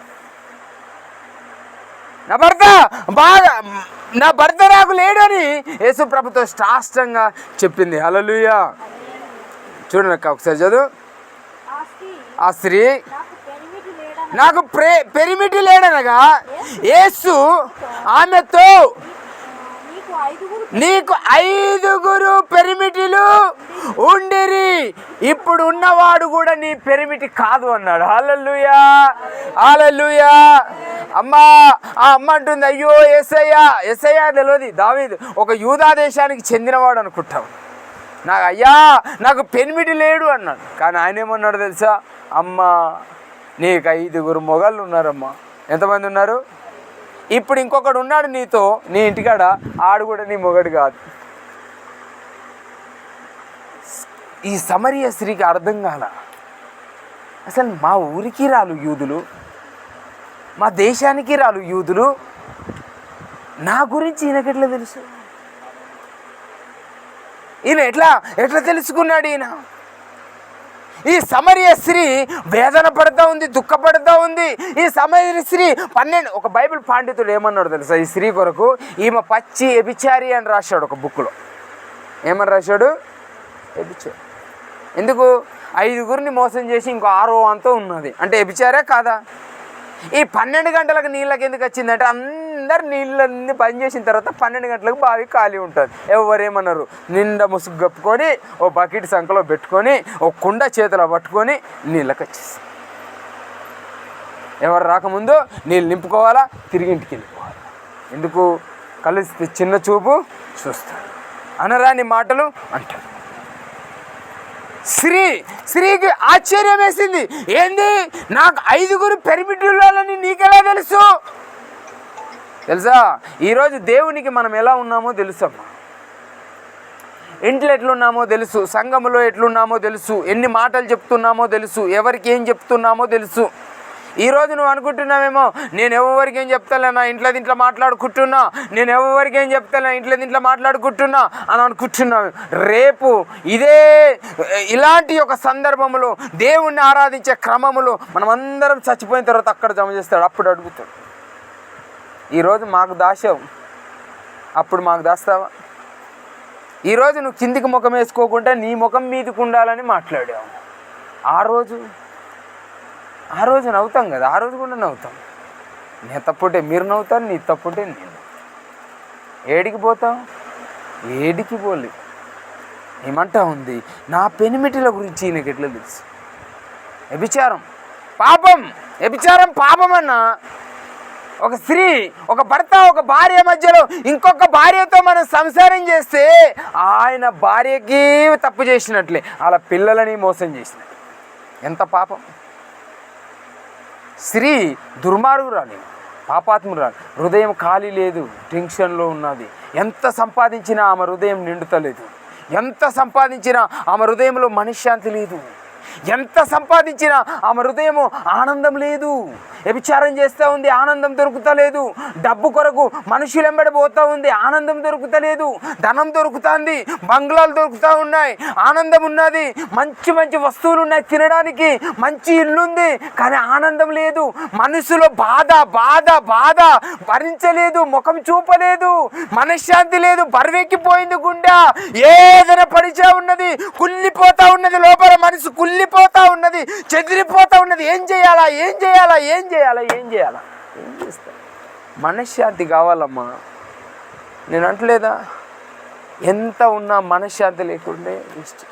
నా భర్త నాకు లేడు అని యేసు ప్రభుతో స్పష్టంగా చెప్పింది. హల్లెలూయా. చూడండి అక్క ఒకసారి చదువు. ఆ స్త్రీ నాకు పెరిమిటి లేడనగా యేసు ఆమెతో నీకు 5 పెరిమిటిలు ఉండిరి, ఇప్పుడు ఉన్నవాడు కూడా నీ పెరిమిటి కాదు అన్నాడు. హల్లెలూయా, హల్లెలూయా. అమ్మా ఆ అమ్మ అంటుంది, అయ్యో యేసయ్య తెలియదు, దావీదు ఒక యూదా దేశానికి చెందినవాడు అనుకుంటాం, నాకు పెనిమిటి లేడు అన్నాడు. కానీ ఆయన ఏమన్నాడు తెలుసా? అమ్మా నీకు 5 మొగాళ్ళు ఉన్నారమ్మా. ఎంతమంది ఉన్నారు? ఇప్పుడు ఇంకొకడు ఉన్నాడు నీతో, నీ ఇంటికాడ, ఆడు కూడా నీ మొగడు కాదు. ఈ సమరయ స్త్రీకి అర్థం కాల. అసలు మా ఊరికి రాలు యూదులు, మా దేశానికి రాలు యూదులు, నా గురించి ఈయనకెట్లా తెలుసు? ఈయన ఎట్లా తెలుసుకున్నాడు ఈయన? ఈ సమరయ స్త్రీ వేదన పడుతూ ఉంది, దుఃఖపడుతూ ఉంది. ఈ సమరయ స్త్రీ ఒక బైబిల్ పండితుడు ఏమన్నాడు తెలుసా ఈ స్త్రీ కొరకు? ఈమె పచ్చి ఎబిచారి అని రాశాడు ఒక బుక్లో. ఏమని రాశాడు? ఎబిచారి. ఎందుకు? 5 మోసం చేసి ఇంకో 6వ అంతా ఉన్నది అంటే ఎబిచారే కాదా? ఈ 12 గంటలకు నీళ్ళకి ఎందుకు వచ్చిందంటే అందరు నీళ్ళని బంద్ చేసిన తర్వాత 12 గంటలకు బావి ఖాళీ ఉంటుంది. ఎవరేమన్నారు? నిండా ముసుగు కప్పుకొని ఓ బకెట్ సంకలో పెట్టుకొని ఓ కుండ చేతిలో పట్టుకొని నీళ్ళకి వచ్చేసి ఎవరు రాకముందు నీళ్ళు నింపుకోవాలా, తిరిగి ఇంటికి వెళ్ళిపోవాలి. ఎందుకు? కలిసి చిన్న చూపు చూస్తారు, అనరాని మాటలు అంటారు. స్త్రీకి ఆశ్చర్యం వేసింది. ఏంది, నాకు 5 పెరిమిటిలని నీకెలా తెలుసు? తెలుసా ఈరోజు దేవునికి మనం ఎలా ఉన్నామో తెలుసమ్మా. ఇంట్లో ఎట్లున్నామో తెలుసు, సంఘములో ఎట్లున్నామో తెలుసు, ఎన్ని మాటలు చెప్తున్నామో తెలుసు, ఎవరికి ఏం చెప్తున్నామో తెలుసు. ఈరోజు నువ్వు అనుకుంటున్నావేమో, నేను ఎవరికి ఏం చెప్తాలేనా, ఇంట్లో మాట్లాడుకుంటున్నా, నేను ఎవరికి ఏం చెప్తాలే, ఇంట్లో మాట్లాడుకుంటున్నా అని అనుకుంటున్నావు. రేపు ఇలాంటి ఒక సందర్భంలో దేవుణ్ణి ఆరాధించే క్రమంలో మనమందరం చచ్చిపోయిన తర్వాత అక్కడ జమ చేస్తాడు. అప్పుడు అడుగుతాడు, ఈరోజు మాకు దాచావు, అప్పుడు మాకు దాస్తావా? ఈరోజు నువ్వు కిందికి ముఖం వేసుకోకుండా నీ ముఖం మీదకి ఉండాలని మాట్లాడావు. ఆ రోజు నవ్వుతాం కదా, ఆ రోజు కూడా నవ్వుతాం. నీ తప్పుంటే మీరు నవ్వుతారు, నీ తప్పుంటే నేను. ఏడికి పోతాం? ఏడికి పోలే. ఏమంటా ఉంది? నా పెనిమిటిల గురించి ఈయనకి ఎట్లా తెలుసు? వ్యభిచారం పాపం, వ్యభిచారం పాపం అన్న. ఒక స్త్రీ, ఒక భర్త, ఒక భార్య మధ్యలో ఇంకొక భార్యతో మనం సంసారం చేస్తే ఆయన భార్యకి తప్పు చేసినట్లే, వాళ్ళ పిల్లలని మోసం చేసినట్లే. ఎంత పాపం! స్త్రీ దుర్మార్గురాలి, పాపాత్మురాలు, హృదయం ఖాళీ లేదు, టెన్షన్లో ఉన్నది. ఎంత సంపాదించినా ఆమె హృదయం నిండుతలేదు, ఎంత సంపాదించినా ఆమె హృదయంలో మనశ్శాంతి లేదు, ఎంత సంపాదించినా ఆమె హృదయము ఆనందం లేదు. వ్యభిచారం చేస్తూ ఉంది, ఆనందం దొరుకుతలేదు. డబ్బు కొరకు మనుషులు వెంబడిపోతూ ఉంది, ఆనందం దొరుకుతలేదు. ధనం దొరుకుతుంది, బంగ్లాలు దొరుకుతూ ఉన్నాయి, ఆనందం ఉన్నది. మంచి మంచి వస్తువులు ఉన్నాయి, తినడానికి మంచి ఇల్లు ఉంది, కానీ ఆనందం లేదు. మనసులో బాధ బాధ బాధ భరించలేదు, ముఖం చూపలేదు, మనశ్శాంతి లేదు, బరువెక్కిపోయింది గుండె, ఏదైనా పడిచా ఉన్నది, కుళ్ళిపోతూ ఉన్నది, లోపల మనసు కుళ్ళిపోతూ ఉన్నది, చెదిరిపోతూ ఉన్నది. ఏం చేయాలా? ఏం చేస్తా? మనశ్శాంతి కావాలమ్మా. నేను అంటలేదా, ఎంత ఉన్నా మనశ్శాంతి లేకుండే ఇష్టం.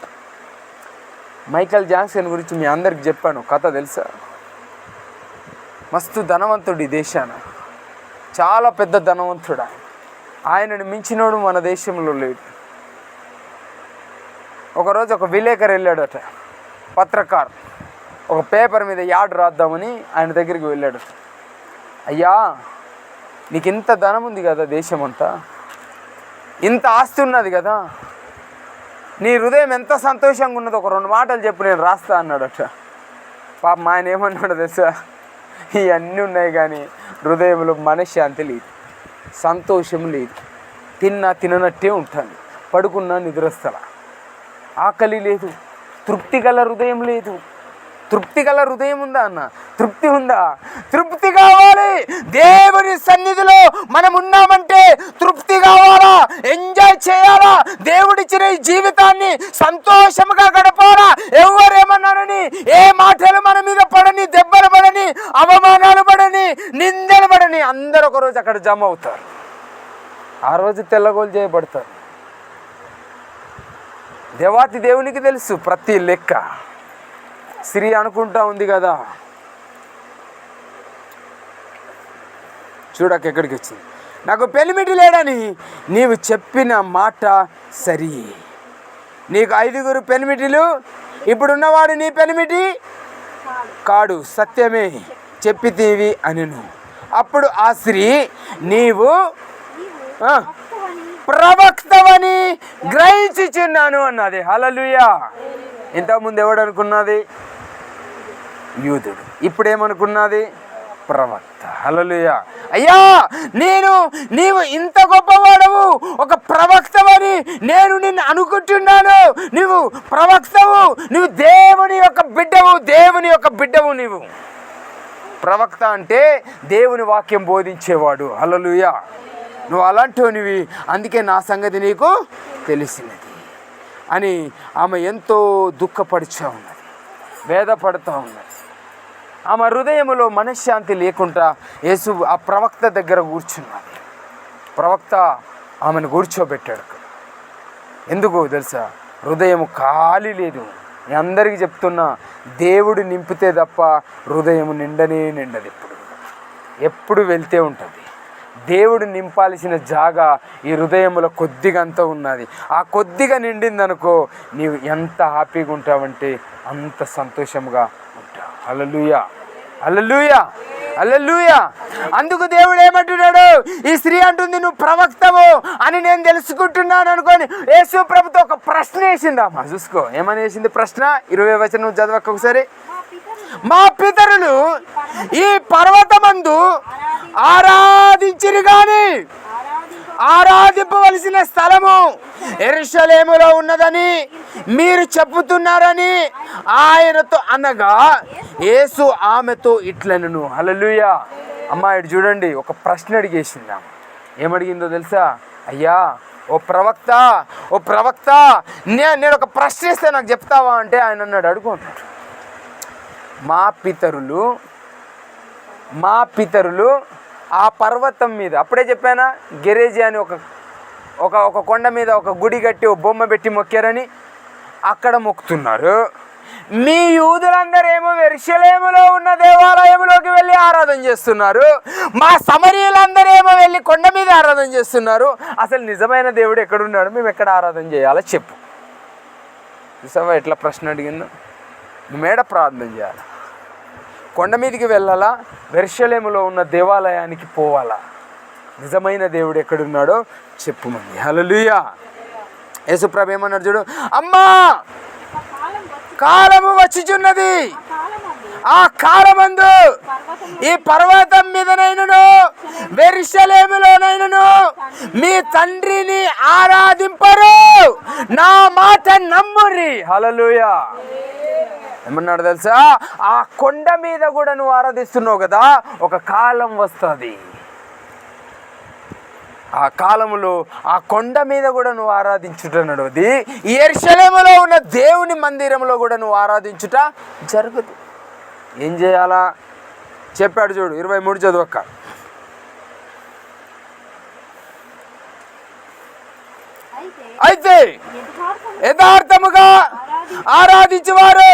మైకేల్ జాక్సన్ గురించి మీ అందరికి చెప్పాను, కథ తెలుసా? మస్తు ధనవంతుడు ఈ దేశాన, చాలా పెద్ద ధనవంతుడు. ఆయనను మించినోడు మన దేశంలో లేడు. ఒకరోజు ఒక విలేకరు వెళ్ళాడట, పత్రకారు, ఒక పేపర్ మీద యాడ్ రాద్దామని ఆయన దగ్గరికి వెళ్ళాడు. అయ్యా, నీకు ఇంత ధనం ఉంది కదా, దేశం అంతా ఇంత ఆస్తి ఉన్నది కదా, నీ హృదయం ఎంత సంతోషంగా ఉన్నదో ఒక 2 మాటలు చెప్పు, నేను రాస్తా అన్నాడట. పాపం ఆయన ఏమన్నాడు తెలుసా? ఇవన్నీ ఉన్నాయి కానీ హృదయంలో మనశ్శాంతి లేదు, సంతోషం లేదు, తిననట్టే ఉంటాను, పడుకున్నా నిద్రస్తలా, ఆకలి లేదు, తృప్తి గల హృదయం లేదు. తృప్తి గల హృదయం ఉందా అన్న? తృప్తి ఉందా? తృప్తి కావాలి. దేవుని సన్నిధిలో మనం ఉన్నామంటే తృప్తి కావాలా, ఎంజాయ్ చేయాలా, దేవుడిచ్చిన ఈ జీవితాన్ని సంతోషంగా గడపాలా. ఎవరేమన్నారని, ఏ మాటలు మన మీద పడని, దెబ్బలు పడని, అవమానాలు పడని, నిందలు పడని, అందరూ ఒకరోజు అక్కడ జమ అవుతారు. ఆ రోజు తెల్లగోలు చేయబడతారు. దేవాతి దేవునికి తెలుసు ప్రతి లెక్క. స్త్రీ అనుకుంటా ఉంది కదా, చూడక ఎక్కడికి వచ్చింది, నాకు పెనిమిటి లేడని నీవు చెప్పిన మాట సరి, నీకు 5 పెనిమిటిలు, ఇప్పుడున్నవాడు నీ పెనిమిటి కాడు, సత్యమే చెప్పితీవి అనెను. అప్పుడు ఆ స్త్రీ, నీవు ప్రవక్తవని గ్రహించుచున్నాను అన్నది. హల్లెలూయా. ఇంతకుముందు ఎవడు అనుకున్నది? యూదుడు. ఇప్పుడు ఏమనుకున్నది? ప్రవక్త. హల్లెలూయా. అయ్యా, నీవు ఇంత గొప్పవాడవు, ఒక ప్రవక్తవని నేను నిన్ను అనుకుంటున్నాను. నువ్వు ప్రవక్తవు, నువ్వు దేవుని యొక్క బిడ్డవు. నీవు ప్రవక్త అంటే దేవుని వాక్యం బోధించేవాడు. హల్లెలూయా. నువ్వు అలాంటివి, అందుకే నా సంగతి నీకు తెలిసినది అని ఆమె ఎంతో దుఃఖపడుతూ ఉన్నది, వేదపడుతూ ఉన్నది. ఆమె హృదయంలో మనశ్శాంతి లేకుండా యేసు ఆ ప్రవక్త దగ్గర కూర్చున్నది. ప్రవక్త ఆమెను కూర్చోబెట్టాడు. ఎందుకు తెలుసా? హృదయం ఖాళీ లేదు. నేను అందరికీ చెప్తున్నా, దేవుడు నింపితే తప్ప హృదయం నిండదు. ఎప్పుడు వెళ్తే ఉంటుంది. దేవుడు నింపాల్సిన జాగా ఈ హృదయంలో కొద్దిగా అంతా ఉన్నది. ఆ కొద్దిగా నిండిందనుకో, నీవు ఎంత హ్యాపీగా ఉంటావంటే అంత సంతోషంగా ఉంటావు. హల్లెలూయా, హల్లెలూయా, హల్లెలూయా. అందుకు దేవుడు ఏమంటున్నాడు? ఈ స్త్రీ అంటుంది, నువ్వు ప్రవక్తవు అని నేను తెలుసుకుంటున్నాను అనుకోని యేసు ప్రభుతో ఒక ప్రశ్న వేసిందమ్మా. చూసుకో ఏమని వేసింది ప్రశ్న. 20వ వచనం చదవక ఒకసారి. మా పితరులు ఈ పర్వతమందు ఆరాధించిరి గాని ఆరాధింపవలసిన స్థలము యెరూషలేములో ఉన్నదని మీరు చెప్పుతున్నారని ఆయనతో అనగా, యేసు ఆమెతో ఇట్లనెను. హల్లెలూయా. అమ్మా, ఇటు చూడండి, ఒక ప్రశ్న అడిగేసింది ఆమె. ఏమడిగిందో తెలుసా? అయ్యా, ఓ ప్రవక్త, నేను ఒక ప్రశ్న ఇస్తే నాకు చెప్తావా అంటే ఆయన అన్నాడు, అడుగు అన్నాడు. మా పితరులు ఆ పర్వతం మీద, అప్పుడే చెప్పానా, గెరేజీ అని ఒక కొండ మీద ఒక గుడి కట్టి ఒక బొమ్మ పెట్టి మొక్కారని, అక్కడ మొక్కుతున్నారు. మీ యూదులందరేమో యెరూషలేములో ఉన్న దేవాలయంలోకి వెళ్ళి ఆరాధన చేస్తున్నారు. మా సమరీయులందరేమో వెళ్ళి కొండ మీద ఆరాధన చేస్తున్నారు. అసలు నిజమైన దేవుడు ఎక్కడున్నాడు? మేము ఎక్కడ ఆరాధన చేయాలో చెప్పు. చూసావా ఎట్లా ప్రశ్న అడిగిందో? మేడ ప్రార్థన చేయాలి, కొండ మీదకి వెళ్ళాలా, యెరూషలేములో ఉన్న దేవాలయానికి పోవాలా? నిజమైన దేవుడు ఎక్కడున్నాడో చెప్పుమంది. హల్లెలూయా. యేసుప్రభు ఏమన్నాడు చూడు, అమ్మా కాలము వచ్చిచున్నది, ఆ కాలమందు ఈ పర్వతం మీదనైనను యెరూషలేములోనైనను మీ తండ్రిని ఆరాధింపరు, నా మాట నమ్మురి. హల్లెలూయా. ఏమన్నాడు తెలుసా? ఆ కొండ మీద కూడా నువ్వు ఆరాధిస్తున్నావు కదా, ఒక కాలం వస్తుంది, ఆ కాలములో ఆ కొండ మీద కూడా నువ్వు ఆరాధించుట నడవది, యెరూషలేములో ఉన్న దేవుని మందిరంలో కూడా నువ్వు ఆరాధించుట జరగదు. ఏం చేయాలా చెప్పాడు చూడు. 23 చదువక్క. అయితే యథార్థముగా ఆరాధించువారు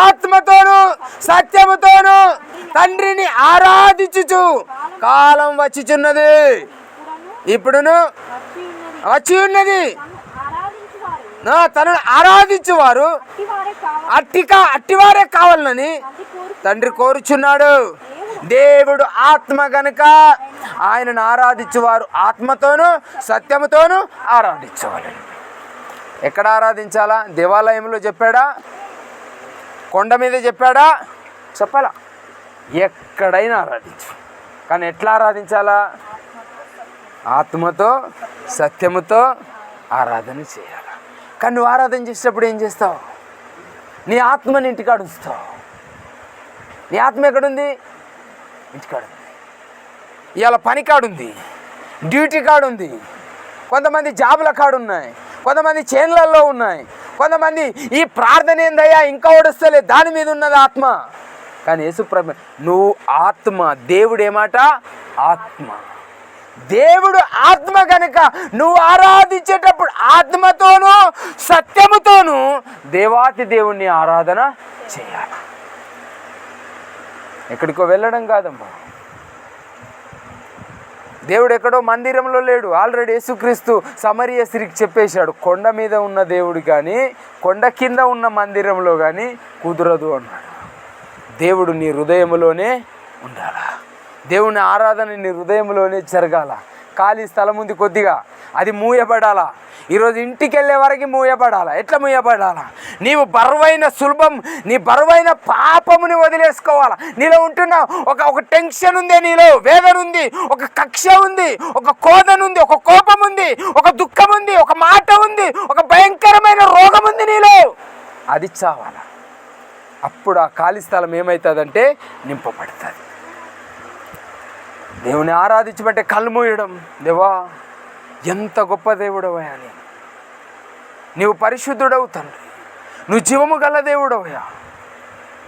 ఆత్మతోను సత్యముతోను తండ్రిని ఆరాధించుచు కాలం వచ్చిచున్నది, ఇప్పుడును వచ్చి ఉన్నది. తనను ఆరాధించువారు అట్టివారే కావాలని తండ్రి కోరుచున్నాడు. దేవుడు ఆత్మ గనుక ఆయనను ఆరాధించువారు ఆత్మతోనూ సత్యముతోనూ ఆరాధించవాలి. ఎక్కడ ఆరాధించాలా? దేవాలయంలో చెప్పాడా? కొండ మీద చెప్పాడా? చెప్పాలా? ఎక్కడైనా ఆరాధించు. కానీ ఎట్లా ఆరాధించాలా? ఆత్మతో సత్యముతో ఆరాధన చేయాలి. కానీ నువ్వు ఆరాధన చేసేటప్పుడు ఏం చేస్తావు? నీ ఆత్మని ఇంటికాడ ఉంచుతావు. నీ ఆత్మ ఎక్కడుంది? ఇంటికాడ ఉంది. ఇవాళ పని కాడుంది, డ్యూటీ కాడుంది, కొంతమంది జాబుల కాడున్నాయి, కొంతమంది చేన్లలో ఉన్నాయి, కొంతమంది ఈ ప్రార్థన ఏందయ్యా ఇంకా ఓడుస్తలే దాని మీద ఉన్నది ఆత్మ. కానీ యేసుప్రభు నువ్వు ఆత్మ, దేవుడు ఏమాట? ఆత్మ. దేవుడు ఆత్మ కనుక నువ్వు ఆరాధించేటప్పుడు ఆత్మతోనూ సత్యముతోనూ దేవాతి దేవుణ్ణి ఆరాధన చేయాలి. ఎక్కడికో వెళ్ళడం కాదమ్మా. దేవుడు ఎక్కడో మందిరంలో లేడు. ఆల్రెడీ యేసుక్రీస్తు సమరయ స్త్రీకి చెప్పేశాడు, కొండ మీద ఉన్న దేవుడు కానీ కొండ కింద ఉన్న మందిరంలో కానీ కుదరదు అన్నాడు. దేవుడు నీ హృదయంలోనే ఉండాలా. దేవుని ఆరాధన నీ హృదయంలోనే జరగాల. ఖాళీ స్థలం ఉంది కొద్దిగా, అది మూయబడాలా. ఈరోజు ఇంటికి వెళ్ళే వరకు మూయబడాలా. ఎట్లా మూయబడాలా? నీవు బరువైన సులభం, నీ బరువైన పాపముని వదిలేసుకోవాలా. నీలో ఉంటున్న ఒక టెన్షన్ ఉంది, నీలో వేదన ఉంది, ఒక కక్ష ఉంది, ఒక కోదన ఉంది, ఒక కోపం ఉంది, ఒక దుఃఖం ఉంది, ఒక మాట ఉంది, ఒక భయంకరమైన రోగం ఉంది నీలో. అది చావాలా. అప్పుడు ఆ ఖాళీ స్థలం ఏమవుతుందంటే నింపబడుతుంది. దేవుని ఆరాధించమంటే కళ్ళు మూయడం. దేవా ఎంత గొప్ప దేవుడవయ్యా, నీవు పరిశుద్ధుడవు తండ్రి, నువ్వు జీవము గల దేవుడవయ్యా,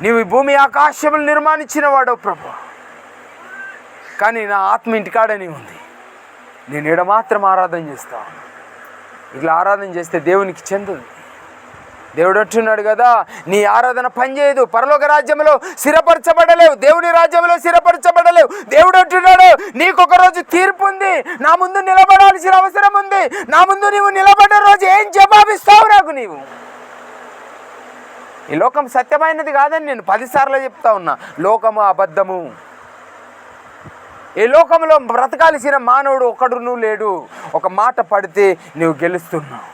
నీవు భూమి ఆకాశములు నిర్మాణించిన వాడవు ప్రభు. కానీ నా ఆత్మ ఇంటికాడని ఉంది, నేను ఈడ మాత్రం ఆరాధన చేస్తాను. ఇట్లా ఆరాధన చేస్తే దేవునికి చెందుంది. దేవుడు అంటున్నాడు కదా, నీ ఆరాధన పనిచేయదు, పరలోక రాజ్యంలో స్థిరపరచబడలేవు, దేవుని రాజ్యంలో స్థిరపరచబడలేవు. దేవుడు అంటున్నాడు, నీకొక రోజు తీర్పు ఉంది, నా ముందు నిలబడాల్సిన అవసరం ఉంది. నా ముందు నీవు నిలబడ్డ రోజు ఏం జవాబిస్తావు నాకు? నీవు ఈ లోకం సత్యమైనది కాదని నేను 10 సార్లు చెప్తా ఉన్నా. లోకము అబద్ధము. ఈ లోకంలో బ్రతకాల్సిన మానవుడు ఒకడును లేడు. ఒక మాట పడితే నువ్వు గెలుస్తున్నావు,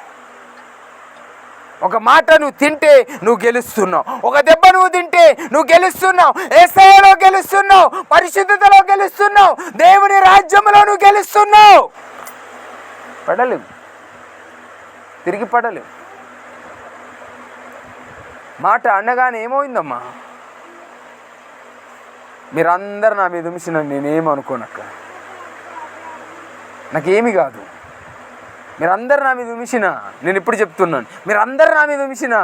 ఒక మాట నువ్వు తింటే నువ్వు గెలుస్తున్నావు, ఒక దెబ్బ నువ్వు తింటే నువ్వు గెలుస్తున్నావు, యేసయ్యలో గెలుస్తున్నావు, పరిశుద్ధతలో గెలుస్తున్నావు, దేవుని రాజ్యంలో నువ్వు గెలుస్తున్నావు. పడలేవు, తిరిగి పడలేవు. మాట అనగానే ఏమైందమ్మా? మీరందరూ నా మీద ఉంచిన నేనేమనుకోనక్క, నాకేమి కాదు. మీరందరూ నా మీద ఉంచిన, నేను ఇప్పుడు చెప్తున్నాను, మీరందరూ నా మీద ఉంచిన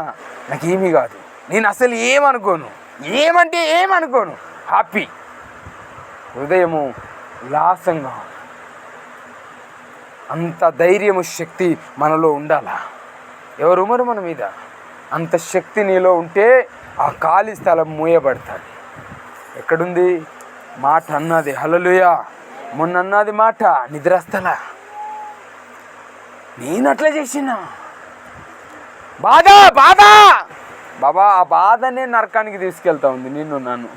నాకేమీ కాదు. నేను అసలు ఏమనుకోను, ఏమంటే ఏమనుకోను. హ్యాపీ, హృదయము ఉల్లాసంగా. అంత ధైర్యము శక్తి మనలో ఉండాలా. ఎవరుమరు మన మీద? అంత శక్తి నీలో ఉంటే ఆ ఖాళీ స్థలం మూయబడతాడు. ఎక్కడుంది? మాట అన్నది. హల్లెలూయా. మొన్న అన్నది మాట నిద్రస్తల. నేను అట్లా చేసిన బాధ బాబా, ఆ బాధనే నరకానికి తీసుకెళ్తా ఉంది నిన్ను నన్ను.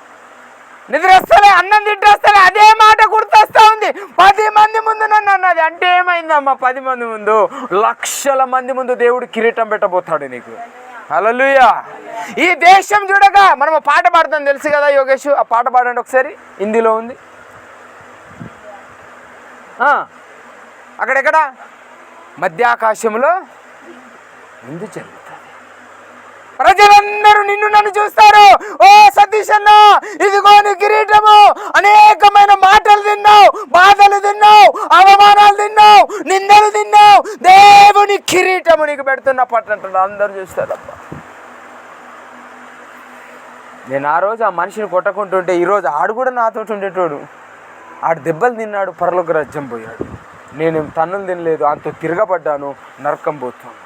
నిద్ర వస్తలే, అన్నం తింటేస్తలే, అదే మాట గుర్తొస్తా ఉంది. 10 మంది ముందు నన్ను అన్నది అంటే ఏమైందమ్మా? 10 మంది ముందు, లక్షల మంది ముందు దేవుడు కిరీటం పెట్టబోతాడు నీకు. హల్లెలూయా. ఈ దేశం చూడగా మనం పాట పాడతాం తెలుసు కదా యోగేష్, ఆ పాట పాడండి ఒకసారి. హిందీలో ఉంది. అక్కడెక్కడ? మధ్యాకాశంలో ముందు జరుగుతుంది. ప్రజలందరూ నిన్ను నన్ను చూస్తారు. ఓ సతీష్ అన్న, ఇదిగో నీ కిరీటము. అనేకమైన మాటలు తిన్నావు, బాధలు తిన్నావు, అవమానాలు తిన్నావు, నిందలు తిన్నావు, దేవుని కిరీటము నీకు పెడుతున్న పట్టంటాడు. అందరూ చూస్తారబ్బా. నేను ఆ రోజు ఆ మనిషిని కొట్టకుంటుంటే ఈరోజు ఆడు కూడా నాతో ఉండేటోడు. ఆడు దెబ్బలు తిన్నాడు, పరలోక రాజ్యం పోయాడు. నేను తన్నులు తినలేదు, అంత తిరగబడ్డాను, నరకం పోతాను.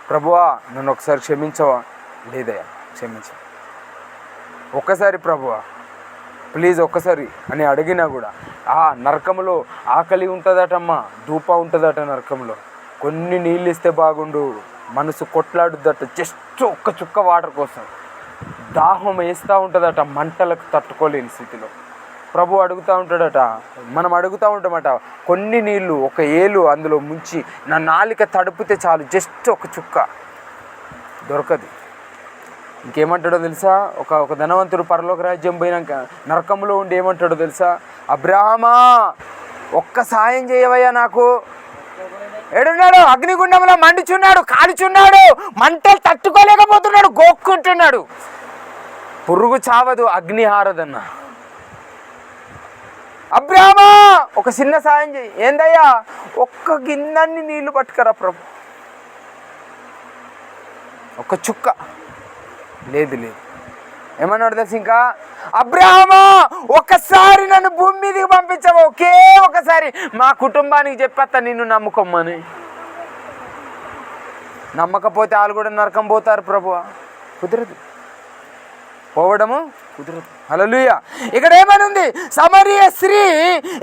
ప్రభువా నన్ను ఒకసారి క్షమించవా? లేదయ్యా క్షమించ. ఒక్కసారి ప్రభువా ప్లీజ్ ఒక్కసారి అని అడిగినా కూడా నరకంలో ఆకలి ఉంటుందటమ్మా, ధూప ఉంటుందట నరకంలో. కొన్ని నీళ్ళు ఇస్తే బాగుండు, మనసు కొట్లాడుద్దట జస్ట్ ఒక్క చుక్క వాటర్ కోసం. దాహం వేస్తూ ఉంటుందట మంటలకు తట్టుకోలేని స్థితిలో. ప్రభు అడుగుతూ ఉంటాడట, మనం అడుగుతూ ఉంటామట, కొన్ని నీళ్ళు ఒక ఏలు అందులో ముంచి నా నాలిక తడిపితే చాలు, జస్ట్ ఒక చుక్క దొరకదు. ఇంకేమంటాడో తెలుసా? ఒక ధనవంతుడు పరలోక రాజ్యం పోయినాక నరకంలో ఉండి ఏమంటాడో తెలుసా? అబ్రాహమా ఒక్క సాయం చేయవయ్యా నాకు. ఏడున్నాడు? అగ్నిగుండంలో మండుచున్నాడు, కాలుచున్నాడు, మంటలు తట్టుకోలేకపోతున్నాడు, గోక్కుంటున్నాడు. పురుగు చావదు, అగ్ని హారదన్న. అబ్రాహమా ఒక చిన్న సాయం చేయి. ఏందయ్యా? ఒక్క గిన్నెన్ని నీళ్లు పట్టుకరా ప్రభు, ఒక్క చుక్క. లేదు ఏమన్నాడు తెలుసు? ఇంకా అబ్రాహమా ఒక్కసారి నన్ను భూమి మీదకి పంపించవా, ఒకే ఒకసారి మా కుటుంబానికి చెప్పేస్తా నిన్ను నమ్ముకోమని. నమ్మకపోతే వాళ్ళు కూడా నరకం పోతారు ప్రభువా. కుదరదు, పోవడము కుదరదు. హల్లెలూయా. ఇక్కడ ఏమనుంది? సమరయ స్త్రీ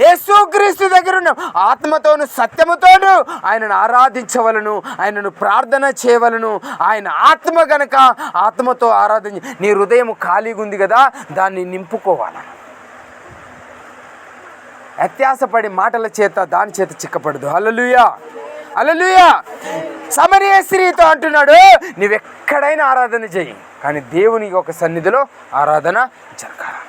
యేసుక్రీస్తు దగ్గర ఉన్న ఆత్మతోను సత్యముతోను ఆయనను ఆరాధించవలను, ఆయనను ప్రార్థన చేయవలను. ఆయన ఆత్మ గనక ఆత్మతో ఆరాధించి, నీ హృదయం ఖాళీగా ఉంది కదా, దాన్ని నింపుకోవాలి. అత్యాసపడి మాటల చేత దాని చేత చిక్కపడదు. హల్లెలూయా హల్లెలూయా. సమరయ స్త్రీతో అంటున్నాడు, నువ్వెక్కడైనా ఆరాధన చెయ్యి, కానీ దేవునికి ఒక సన్నిధిలో ఆరాధన జరగాలి.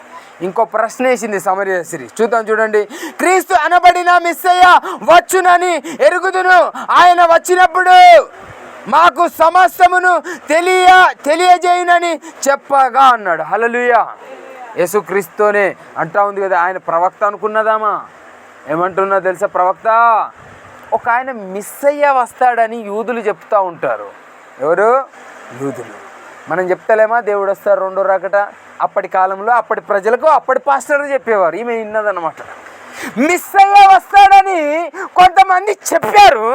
ఇంకో ప్రశ్న వేసింది సమరయ స్త్రీ. చూడండి. క్రీస్తు అనబడిన మెస్సయ్య వచ్చునని ఎరుగుదును, ఆయన వచ్చినప్పుడు మాకు సమస్తమును తెలియజేయునని చెప్పగా అన్నాడు. హల్లెలూయా. యేసుక్రీస్తునే అంటా ఉంది కదా, ఆయన ప్రవక్త అనుకున్నదామా? ఏమంటున్నా తెలుసా? ప్రవక్త ఒక ఆయన మెస్సయ్య వస్తాడని యూదులు చెప్తూ ఉంటారు. ఎవరు? యూదులు. మనం చెప్తలేమా దేవుడు వస్తారు రెండో రాకట? అప్పటి కాలంలో అప్పటి ప్రజలకు అప్పటి పాస్టర్లు చెప్పేవారు. ఈమె విన్నదన్నమాట. మెస్సయ్య వస్తాడని కొంతమంది చెప్పారు.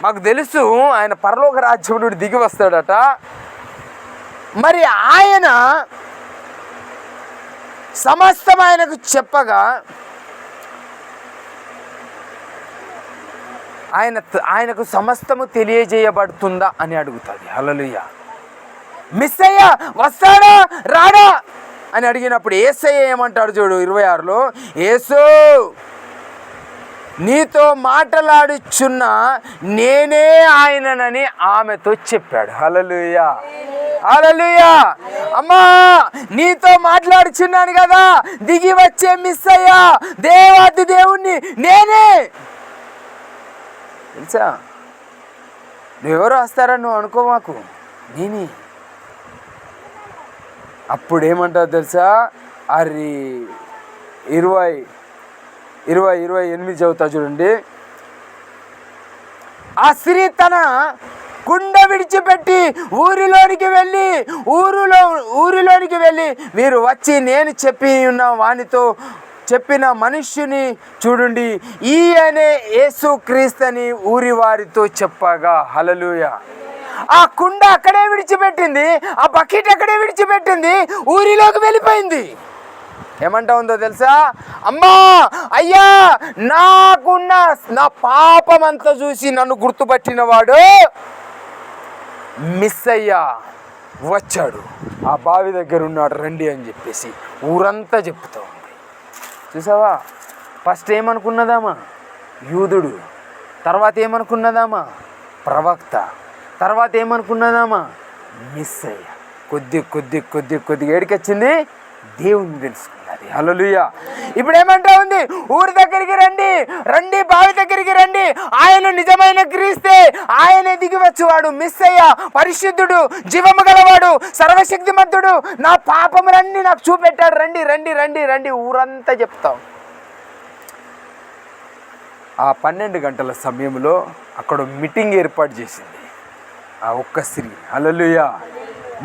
మాకు తెలుసు ఆయన పరలోక రాజ్యం నుండి దిగి వస్తాడట. మరి ఆయన సమస్తం ఆయనకు చెప్పగా ఆయనకు సమస్తము తెలియజేయబడుతుందా అని అడుగుతుంది. హల్లెలూయా. మెస్సయ్య వస్తాడా రాడా అని అడిగినప్పుడు యేసయ్య ఏమంటాడు చూడు 26లో, యేసు నీతో మాట్లాడుచున్న నేనే ఆయననని ఆమెతో చెప్పాడు. హల్లెలూయా హల్లెలూయా. అమ్మా నీతో మాట్లాడుచున్నాను కదా, దిగి వచ్చే మెస్సయ్య దేవాది దేవుణ్ణి నేనే. తెలుసా? నువ్వెవరు వస్తారని నువ్వు అనుకో, మాకు నేనే. అప్పుడు ఏమంటావు తెలుసా? 28 చదువుతా చూడండి. ఆ స్త్రీ తన కుండ విడిచిపెట్టి ఊరిలోనికి వెళ్ళి మీరు వచ్చి నేను చెప్పి ఉన్న వానితో చెప్పిన మనుష్యుని చూడండి, ఈయనే యేసుక్రీస్తుని ఊరి వారితో చెప్పగా. హల్లెలూయా. ఆ కుండ అక్కడే విడిచిపెట్టింది, ఆ బకెట్ అక్కడే విడిచిపెట్టింది, ఊరిలోకి వెళ్ళిపోయింది. ఏమంటా ఉందో తెలుసా? అమ్మా అయ్యా, నాకున్న నా పాపమంతా చూసి నన్ను గుర్తుపట్టిన వాడు మెస్సయ్య వచ్చాడు, ఆ బావి దగ్గర ఉన్నాడు రండి అని చెప్పేసి ఊరంతా చెప్తా ఉంది. చూసావా? ఫస్ట్ ఏమనుకున్నదామా? యూదుడు. తర్వాత ఏమనుకున్నదామా? ప్రవక్త. తర్వాత ఏమనుకున్నదామా? మెస్సయ్య. కొద్ది ఏడికొచ్చింది, దేవుని తెలుసుకున్నది. హల్లెలూయా. ఇప్పుడు ఏమంటా ఉంది? ఊరి దగ్గరికి రండి, బావి దగ్గరికి రండి. ఆయన నిజమైన క్రీస్తే, ఆయన దిగి వచ్చేవాడు మెస్సయ్య, పరిశుద్ధుడు, జీవము గలవాడు, సర్వశక్తిమంతుడు, నా పాపములన్నీ నాకు చూపెట్టాడు. రండి ఊరంతా చెప్తాం. ఆ 12 గంటల సమయంలో అక్కడ మీటింగ్ ఏర్పాటు చేసింది ఆ ఒక్క స్త్రీ. హల్లెలూయా.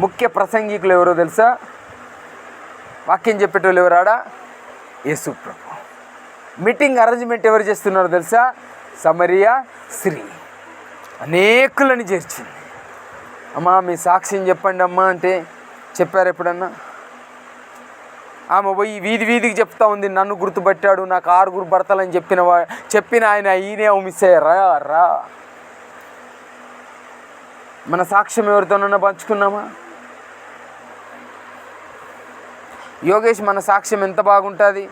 ముఖ్య ప్రసంగికులు ఎవరో తెలుసా? వాక్యం చెప్పేటోళ్ళు ఎవరాడా? యేసు ప్రభు. మీటింగ్ అరేంజ్మెంట్ ఎవరు చేస్తున్నారో తెలుసా? సమరియా స్త్రీ. అనేకులను చేర్చింది. అమ్మా మీ సాక్ష్యం చెప్పండి అమ్మా అంటే చెప్పారు ఎప్పుడన్నా? ఆమె పోయి వీధి వీధికి చెప్తా ఉంది, నన్ను గుర్తుపట్టాడు, నాకు 6 భర్తలని చెప్పిన ఆయన ఈయనే మిస్ అయ్యారా? రా మన సాక్ష్యం ఎవరితోనన్నా పంచుకున్నామా? యోగేష్ మన సాక్ష్యం ఎంత బాగుంటుంది.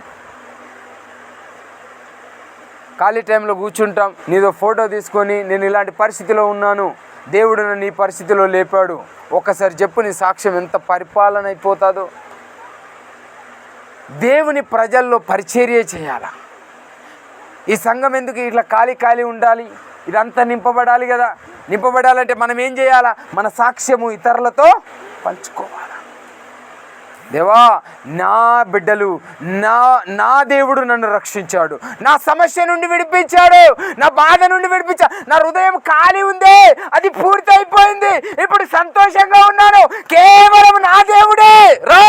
ఖాళీ టైంలో కూర్చుంటాం, నీదో ఫోటో తీసుకొని నేను ఇలాంటి పరిస్థితిలో ఉన్నాను, దేవుడు నన్ను ఈ పరిస్థితిలో లేపాడు, ఒక్కసారి చెప్పు నీ సాక్ష్యం ఎంత పరిపాలన అయిపోతుందో. దేవుని ప్రజల్లో పరిచర్య చేయాల. ఈ సంఘం ఎందుకు ఇట్లా ఖాళీ ఉండాలి? ఇదంతా నింపబడాలి కదా. నింపబడాలంటే మనం ఏం చేయాలా? మన సాక్ష్యము ఇతరులతో పంచుకోవాలి. దేవా, నా బిడ్డలు, నా దేవుడు నన్ను రక్షించాడు, నా సమస్య నుండి విడిపించాడు, నా బాధ నుండి విడిపించాడు, నా హృదయం ఖాళీ ఉంది, అది పూర్తి అయిపోయింది, ఇప్పుడు సంతోషంగా ఉన్నాను, కేవలం నా దేవుడే. రా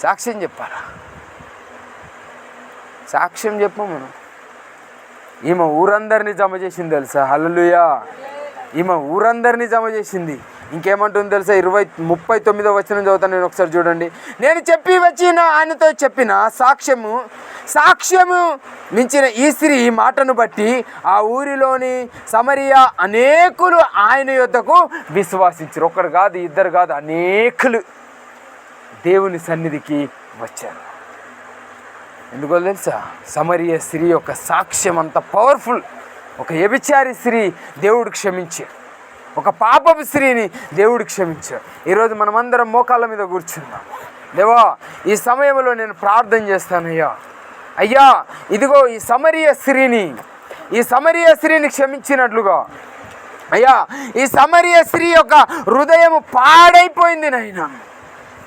సాక్ష్యం చెప్పాలా? సాక్ష్యం చెప్పము మనం. ఈమె ఊరందరినీ జమ చేసింది తెలుసా? హల్లెలూయా. ఈమె ఊరందరినీ జమ చేసింది. ఇంకేమంటుంది తెలుసా? 39వ వచనం చదువుతాను నేను, ఒకసారి చూడండి. నేను చెప్పి వచ్చిన ఆయనతో చెప్పిన సాక్ష్యము మించిన ఈ స్త్రీ మాటను బట్టి ఆ ఊరిలోని సమరియా అనేకులు ఆయన యొద్దకు విశ్వాసించారు. ఒకరు కాదు, ఇద్దరు కాదు, అనేకులు దేవుని సన్నిధికి వచ్చారు. ఎందుకో తెలుసా? సమరియా స్త్రీ యొక్క సాక్ష్యం అంత పవర్ఫుల్. ఒక వ్యభిచారి స్త్రీ దేవుడు క్షమించారు, ఒక పాపపు స్త్రీని దేవుడు క్షమించారు. ఈరోజు మనమందరం మోకాళ్ళ మీద కూర్చున్నాం. దేవా, ఈ సమయంలో నేను ప్రార్థన చేస్తాను. అయ్యా ఇదిగో ఈ సమరియా స్త్రీని క్షమించినట్లుగా అయ్యా, ఈ సమరియా స్త్రీ యొక్క హృదయం పాడైపోయింది నాయనా,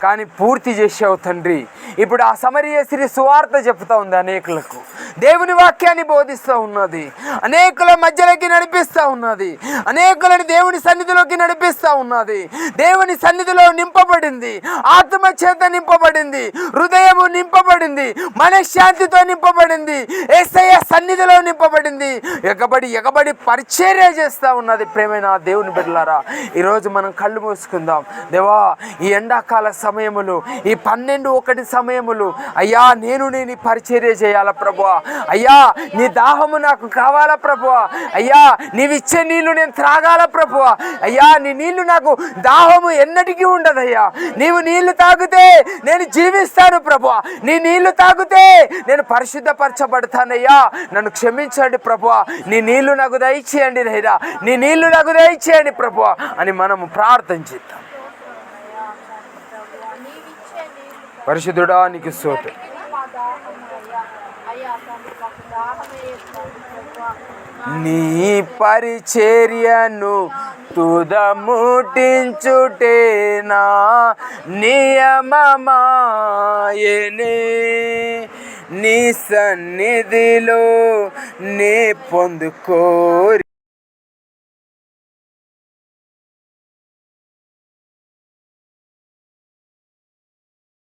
కానీ పూర్తి చేసావు తండ్రి. ఇప్పుడు ఆ సమరియా స్త్రీ సువార్త చెప్తా ఉంది, అనేకులకు దేవుని వాక్యాన్ని బోధిస్తూ ఉన్నది, అనేకుల మధ్యలోకి నడిపిస్తూ ఉన్నది, అనేకులని దేవుని సన్నిధిలోకి నడిపిస్తూ ఉన్నది. దేవుని సన్నిధిలో నింపబడింది, ఆత్మ చేత నింపబడింది, హృదయము నింపబడింది, మనశ్శాంతితో నింపబడింది, యేసయ్య సన్నిధిలో నింపబడింది, ఎగబడి పరిచర్య చేస్తూ ఉన్నది. ప్రేమైన దేవుని బిడ్డలారా, ఈరోజు మనం కళ్ళు మూసుకుందాం. దేవా, ఈ ఎండాకాల సమయములు, ఈ 12-1 సమయములు అయ్యా, నేను నీ పరిచర్య చేయాలా ప్రభువా. అయ్యా, నీ దాహము నాకు కావాలా ప్రభువా. అయ్యా, నీవిచ్చే నీళ్లు నేను త్రాగాల ప్రభువా. అయ్యా, నీ నీళ్లు నాకు దాహము ఎన్నటికీ ఉండదయ్యా. నీవు నీళ్లు తాగితే నేను జీవిస్తాను ప్రభువా. నీ నీళ్లు తాగితే నేను పరిశుద్ధపరచబడతానయ్యా. నన్ను క్షమించండి ప్రభువా. నీ నీళ్లు నాకు దయచేయండి నైనా, నీ నీళ్లు నాకు దయచేయండి ప్రభువా అని మనము ప్రార్థన చేద్దాం. పరిశుద్ధుడా నీకు స్తోత్రం. నీ పరిచర్యను తుదముట్టించుటే నా నియమమాయనే, నీ సన్నిధిలో నే పొందుకోరి